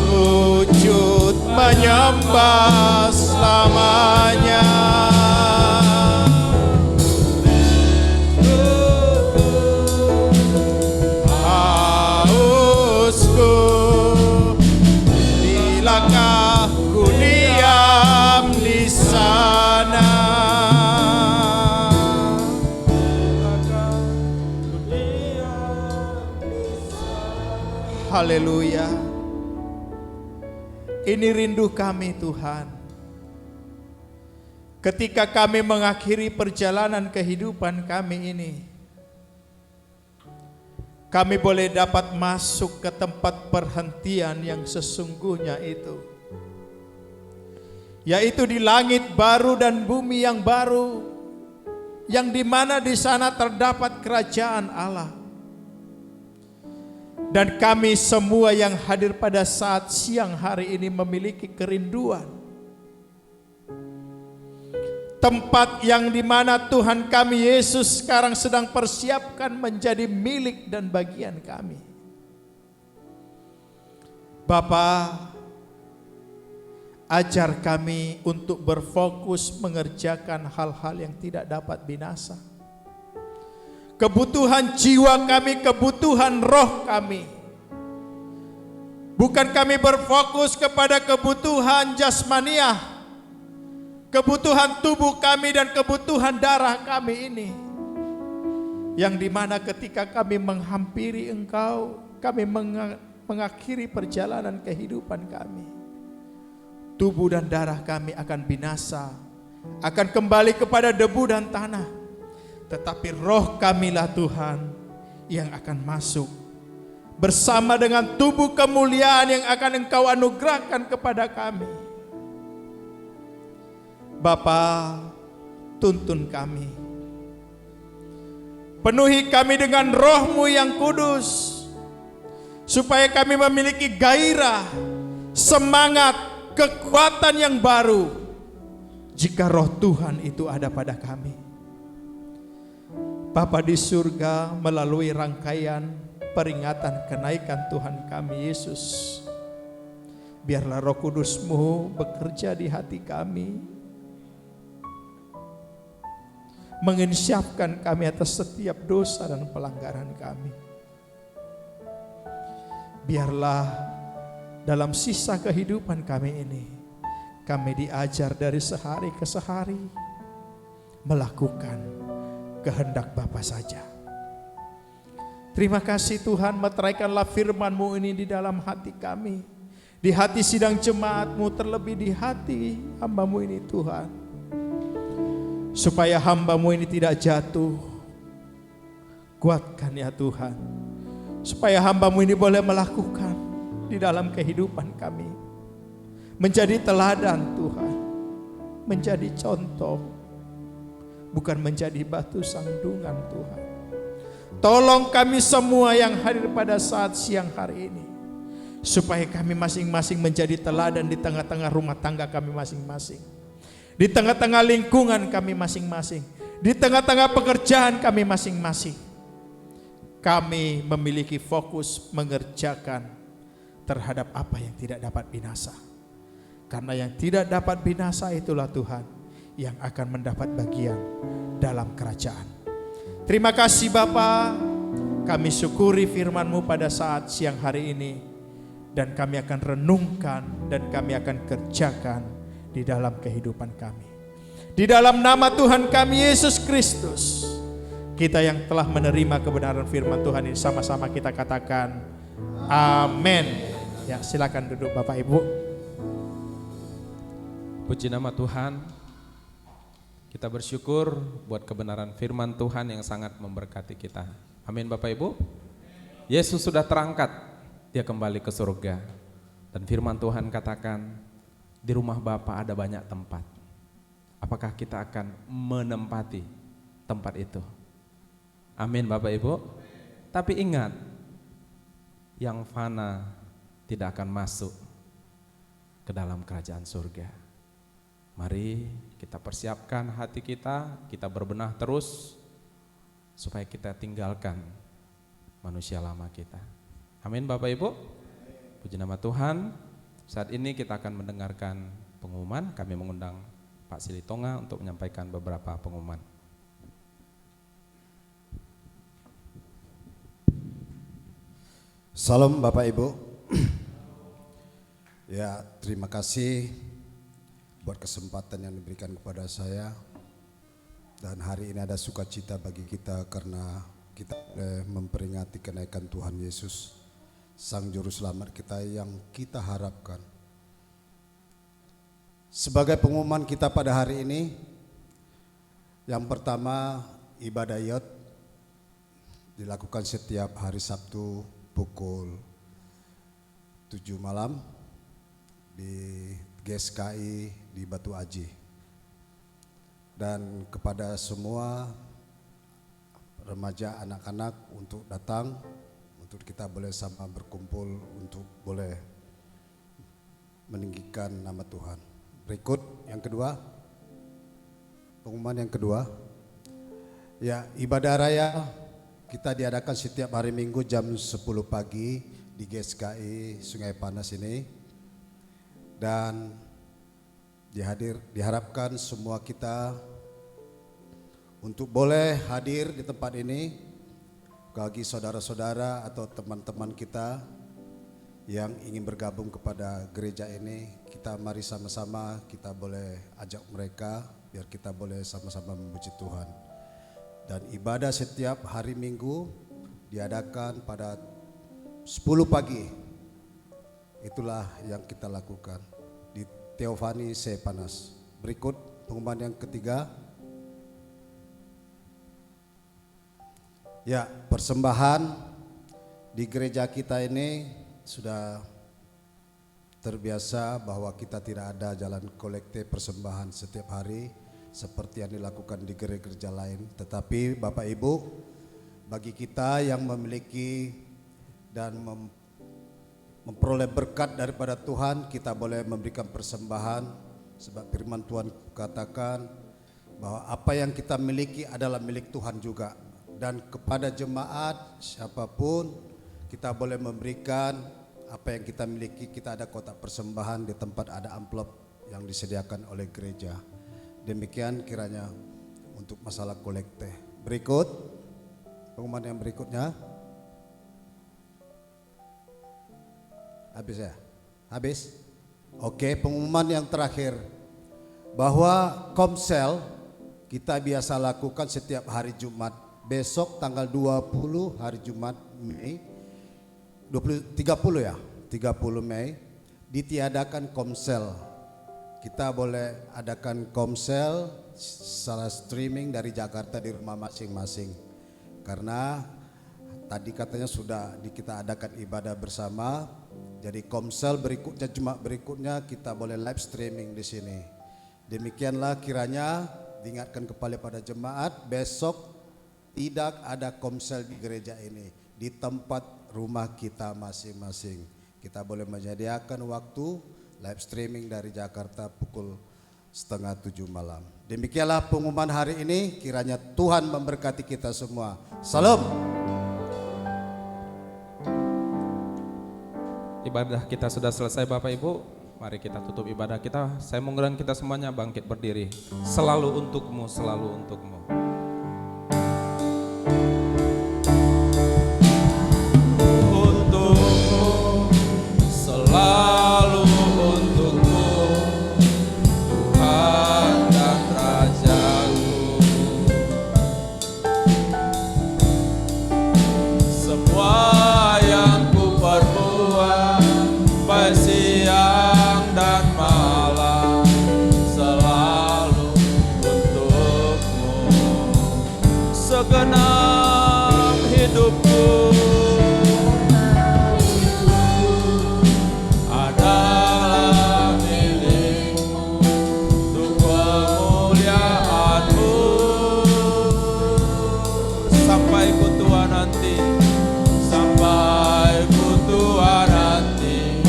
sujud menyembah selamanya. Hausku bilakah ku diam di sana. Haleluya. Ini rindu kami Tuhan. Ketika kami mengakhiri perjalanan kehidupan kami ini, kami boleh dapat masuk ke tempat perhentian yang sesungguhnya itu, yaitu di langit baru dan bumi yang baru, yang dimana di sana terdapat kerajaan Allah. Dan kami semua yang hadir pada saat siang hari ini memiliki kerinduan tempat yang dimana Tuhan kami Yesus sekarang sedang persiapkan menjadi milik dan bagian kami. Bapa, ajar kami untuk berfokus mengerjakan hal-hal yang tidak dapat binasa. Kebutuhan jiwa kami, kebutuhan roh kami. Bukan kami berfokus kepada kebutuhan jasmaniah, kebutuhan tubuh kami dan kebutuhan darah kami ini, yang dimana ketika kami menghampiri Engkau, kami mengakhiri perjalanan kehidupan kami, tubuh dan darah kami akan binasa, akan kembali kepada debu dan tanah. Tetapi roh kamilah Tuhan yang akan masuk bersama dengan tubuh kemuliaan yang akan Engkau anugerahkan kepada kami. Bapa, tuntun kami, penuhi kami dengan roh-Mu yang kudus, supaya kami memiliki gairah, semangat, kekuatan yang baru jika roh Tuhan itu ada pada kami. Bapa di surga, melalui rangkaian peringatan kenaikan Tuhan kami Yesus, biarlah Roh Kudus-Mu bekerja di hati kami, menginsyafkan kami atas setiap dosa dan pelanggaran kami. Biarlah dalam sisa kehidupan kami ini, kami diajar dari sehari ke sehari melakukan kehendak Bapa saja. Terima kasih Tuhan, meteraikanlah firman-Mu ini di dalam hati kami, di hati sidang jemaat-Mu, terlebih di hati hamba-Mu ini Tuhan, supaya hamba-Mu ini tidak jatuh. Kuatkan ya Tuhan, supaya hamba-Mu ini boleh melakukan di dalam kehidupan kami, menjadi teladan Tuhan, menjadi contoh, bukan menjadi batu sandungan Tuhan. Tolong kami semua yang hadir pada saat siang hari ini, supaya kami masing-masing menjadi teladan di tengah-tengah rumah tangga kami masing-masing, di tengah-tengah lingkungan kami masing-masing, di tengah-tengah pekerjaan kami masing-masing. Kami memiliki fokus mengerjakan terhadap apa yang tidak dapat binasa, Karena yang tidak dapat binasa itulah Tuhan yang akan mendapat bagian dalam kerajaan. Terima kasih Bapa, kami syukuri firman-Mu pada saat siang hari ini, dan kami akan renungkan dan kami akan kerjakan di dalam kehidupan kami. Di dalam nama Tuhan kami Yesus Kristus, kita yang telah menerima kebenaran firman Tuhan ini, sama-sama kita katakan amin. Ya, silakan duduk Bapak Ibu. Puji nama Tuhan. Kita bersyukur buat kebenaran firman Tuhan yang sangat memberkati kita. Amin Bapak Ibu. Yesus sudah terangkat, dia kembali ke surga. Dan firman Tuhan katakan, di rumah Bapa ada banyak tempat. Apakah kita akan menempati tempat itu? Amin Bapak Ibu. Tapi ingat, yang fana tidak akan masuk ke dalam kerajaan surga. Mari kita persiapkan hati kita berbenah terus supaya kita tinggalkan manusia lama kita. Amin Bapak Ibu. Puji nama Tuhan. Saat ini kita akan mendengarkan pengumuman. Kami mengundang Pak Silitonga untuk menyampaikan beberapa pengumuman. Salam Bapak Ibu. Ya, terima kasih buat kesempatan yang diberikan kepada saya. Dan hari ini ada sukacita bagi kita karena kita memperingati kenaikan Tuhan Yesus, Sang Juru Selamat kita yang kita harapkan. Sebagai pengumuman kita pada hari ini, yang pertama ibadah Yot dilakukan setiap hari Sabtu pukul 7 malam di GSKI di Batu Aji. Dan kepada semua remaja anak-anak untuk datang, untuk kita boleh sama berkumpul untuk boleh meninggikan nama Tuhan. Berikut yang kedua, pengumuman yang kedua, ya ibadah raya kita diadakan setiap hari Minggu jam 10 pagi di GSKI Sungai Panas ini. Dan diharapkan semua kita untuk boleh hadir di tempat ini. Bagi saudara-saudara atau teman-teman kita yang ingin bergabung kepada gereja ini, kita mari sama-sama kita boleh ajak mereka biar kita boleh sama-sama memuji Tuhan. Dan ibadah setiap hari Minggu diadakan pada 10 pagi. Itulah yang kita lakukan di Teofani Sepanas. Berikut pengumuman yang ketiga. Ya, persembahan di gereja kita ini sudah terbiasa bahwa kita tidak ada jalan kolektif persembahan setiap hari seperti yang dilakukan di gereja-gereja lain. Tetapi Bapak Ibu, bagi kita yang memiliki dan memperoleh berkat daripada Tuhan, kita boleh memberikan persembahan. Sebab firman Tuhan katakan bahwa apa yang kita miliki adalah milik Tuhan juga. Dan kepada jemaat siapapun kita boleh memberikan apa yang kita miliki. Kita ada kotak persembahan, di tempat ada amplop yang disediakan oleh gereja. Demikian kiranya untuk masalah kolekte. Berikut pengumuman yang berikutnya. Habis ya? Habis? Oke, pengumuman yang terakhir bahwa Komsel kita biasa lakukan setiap hari Jumat. Besok tanggal 20 hari Jumat Mei 30 ya, 30 Mei ditiadakan Komsel. Kita boleh adakan Komsel secara streaming dari Jakarta di rumah masing-masing. Karena tadi katanya sudah kita adakan ibadah bersama. Jadi Komsel berikutnya, Jumat berikutnya kita boleh live streaming di sini. Demikianlah kiranya diingatkan kembali pada jemaat, besok tidak ada Komsel di gereja ini, di tempat rumah kita masing-masing. Kita boleh menyediakan waktu live streaming dari Jakarta pukul 6:30 malam. Demikianlah pengumuman hari ini, kiranya Tuhan memberkati kita semua. Salam. Ibadah kita sudah selesai Bapak Ibu. Mari kita tutup ibadah kita. Saya mengundang kita semuanya bangkit berdiri. Selalu untukmu, selalu untukmu. Untukmu, selalu untukmu, Tuhan dan Rajaku. Semua yang ku perbuat, baik siang dan malam, selalu untukmu. Segenap hidupku adalah milikmu, untuk kemuliaan-Mu. Sampai ku tua nanti, sampai ku tua nanti,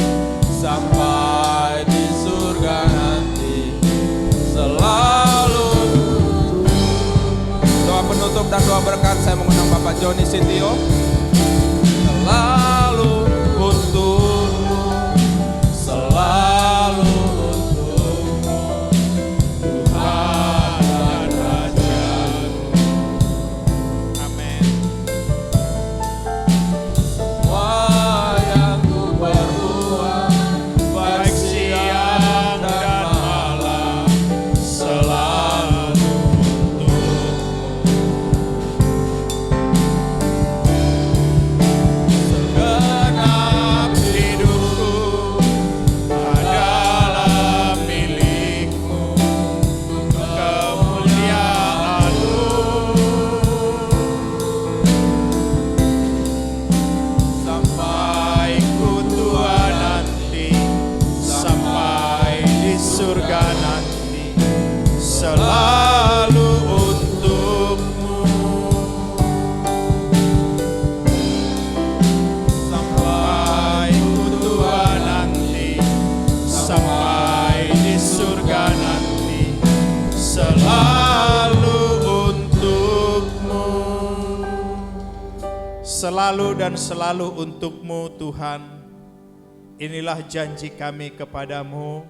sampai di surga nanti, selalu. Doa penutup dan doa berkat saya mengundang Bapak Joni Sitio. Selalu untukmu, selalu untukmu, Tuhan dan Raja-Ku. Amin. Semua yang ku perbuat, baik siang dan malam, selalu untukmu. Segenap hidupku adalah milikmu, untuk kemuliaan-Mu. Sampai ku tua nanti, sampai di surga nanti, selalu untukmu. Sampai ku tua nanti, sampai di surga nanti, selalu untukmu. Selalu dan selalu untuk-Mu Tuhan. Inilah janji kami kepadamu.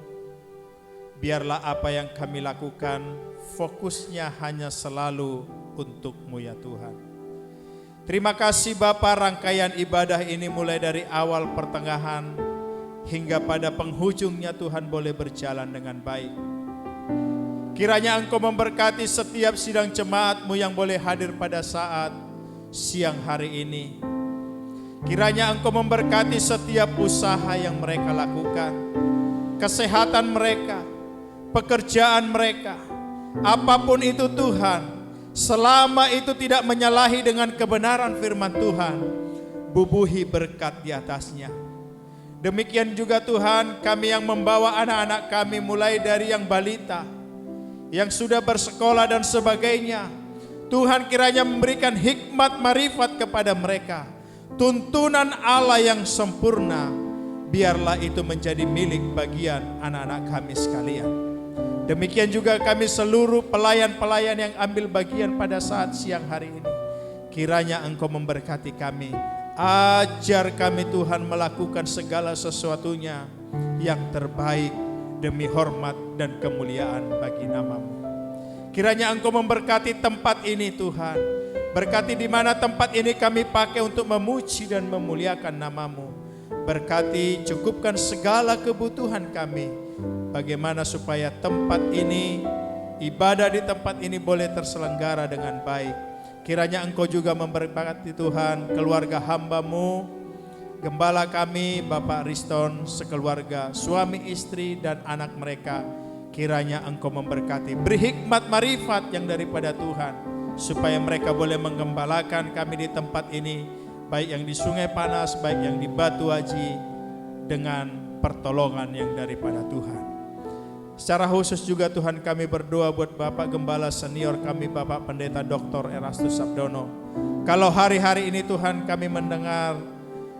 Biarlah apa yang kami lakukan fokusnya hanya selalu untuk-Mu ya Tuhan. Terima kasih Bapa, rangkaian ibadah ini mulai dari awal pertengahan hingga pada penghujungnya Tuhan boleh berjalan dengan baik. Kiranya Engkau memberkati setiap sidang jemaat-Mu yang boleh hadir pada saat siang hari ini. Kiranya Engkau memberkati setiap usaha yang mereka lakukan, kesehatan mereka, pekerjaan mereka, apapun itu Tuhan, selama itu tidak menyalahi dengan kebenaran firman Tuhan, bubuhi berkat di atasnya. Demikian juga Tuhan, kami yang membawa anak-anak kami mulai dari yang balita, yang sudah bersekolah dan sebagainya, Tuhan kiranya memberikan hikmat marifat kepada mereka. Tuntunan Allah yang sempurna, biarlah itu menjadi milik bagian anak-anak kami sekalian. Demikian juga kami seluruh pelayan-pelayan yang ambil bagian pada saat siang hari ini. Kiranya Engkau memberkati kami. Ajar kami Tuhan melakukan segala sesuatunya yang terbaik demi hormat dan kemuliaan bagi nama-Mu. Kiranya Engkau memberkati tempat ini Tuhan. Berkati di mana tempat ini kami pakai untuk memuji dan memuliakan nama-Mu. Berkati, cukupkan segala kebutuhan kami. Bagaimana supaya tempat ini, ibadah di tempat ini boleh terselenggara dengan baik. Kiranya Engkau juga memberkati Tuhan keluarga hamba-Mu, gembala kami Bapak Riston sekeluarga, suami istri dan anak mereka. Kiranya Engkau memberkati, beri hikmat marifat yang daripada Tuhan, supaya mereka boleh menggembalakan kami di tempat ini, baik yang di Sungai Panas, baik yang di Batu Aji, dengan pertolongan yang daripada Tuhan. Secara khusus juga Tuhan kami berdoa buat Bapak Gembala senior kami, Bapak Pendeta Dr. Erastus Sabdono. Kalau hari-hari ini Tuhan kami mendengar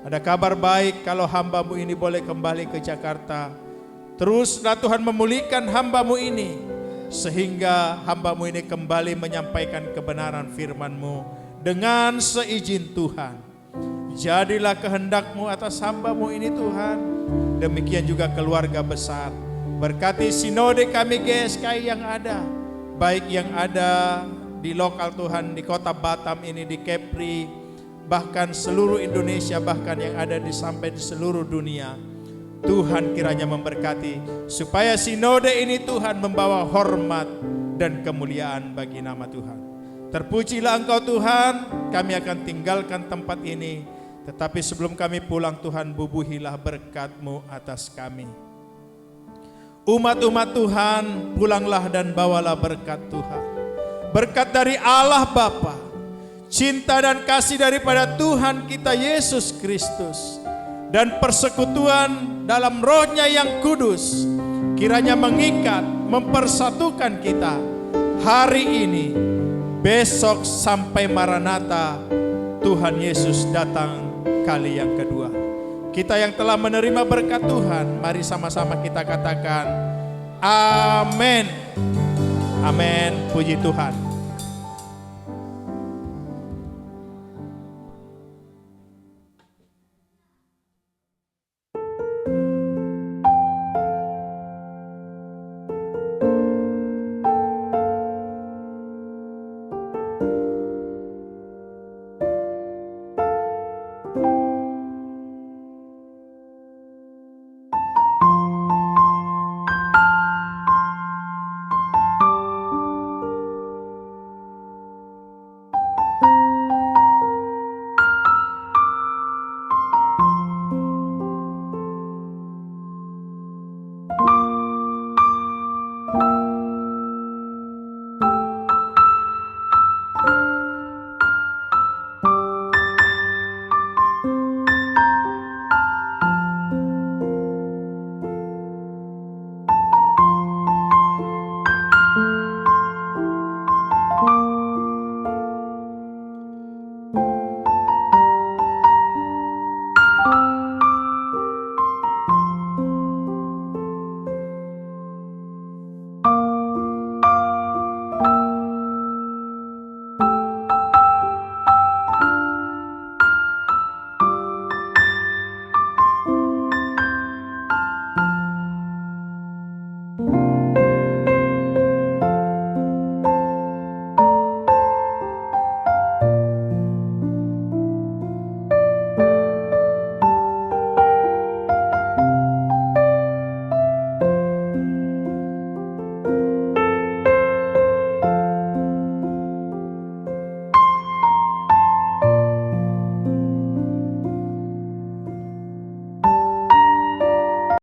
ada kabar baik, kalau hamba-Mu ini boleh kembali ke Jakarta, teruslah Tuhan memulihkan hamba-Mu ini, sehingga hamba-Mu ini kembali menyampaikan kebenaran firman-Mu dengan seizin Tuhan. Jadilah kehendak-Mu atas hamba-Mu ini Tuhan. demikian juga keluarga besar. Berkati sinode kami GSKI yang ada, baik yang ada di lokal Tuhan, di kota Batam ini, di Kepri, bahkan seluruh Indonesia, bahkan yang ada sampai di seluruh dunia. Tuhan kiranya memberkati, supaya sinode ini Tuhan membawa hormat dan kemuliaan bagi nama Tuhan. Terpujilah Engkau Tuhan, kami akan tinggalkan tempat ini, tetapi sebelum kami pulang Tuhan, bubuhilah berkat-Mu atas kami. Umat-umat Tuhan, pulanglah dan bawalah berkat Tuhan. Berkat dari Allah Bapa, cinta dan kasih daripada Tuhan kita Yesus Kristus, dan persekutuan dalam Roh-Nya yang kudus, kiranya mengikat, mempersatukan kita hari ini, besok sampai Maranatha, Tuhan Yesus datang kali yang kedua. Kita yang telah menerima berkat Tuhan, mari sama-sama kita katakan amin. Amin, puji Tuhan.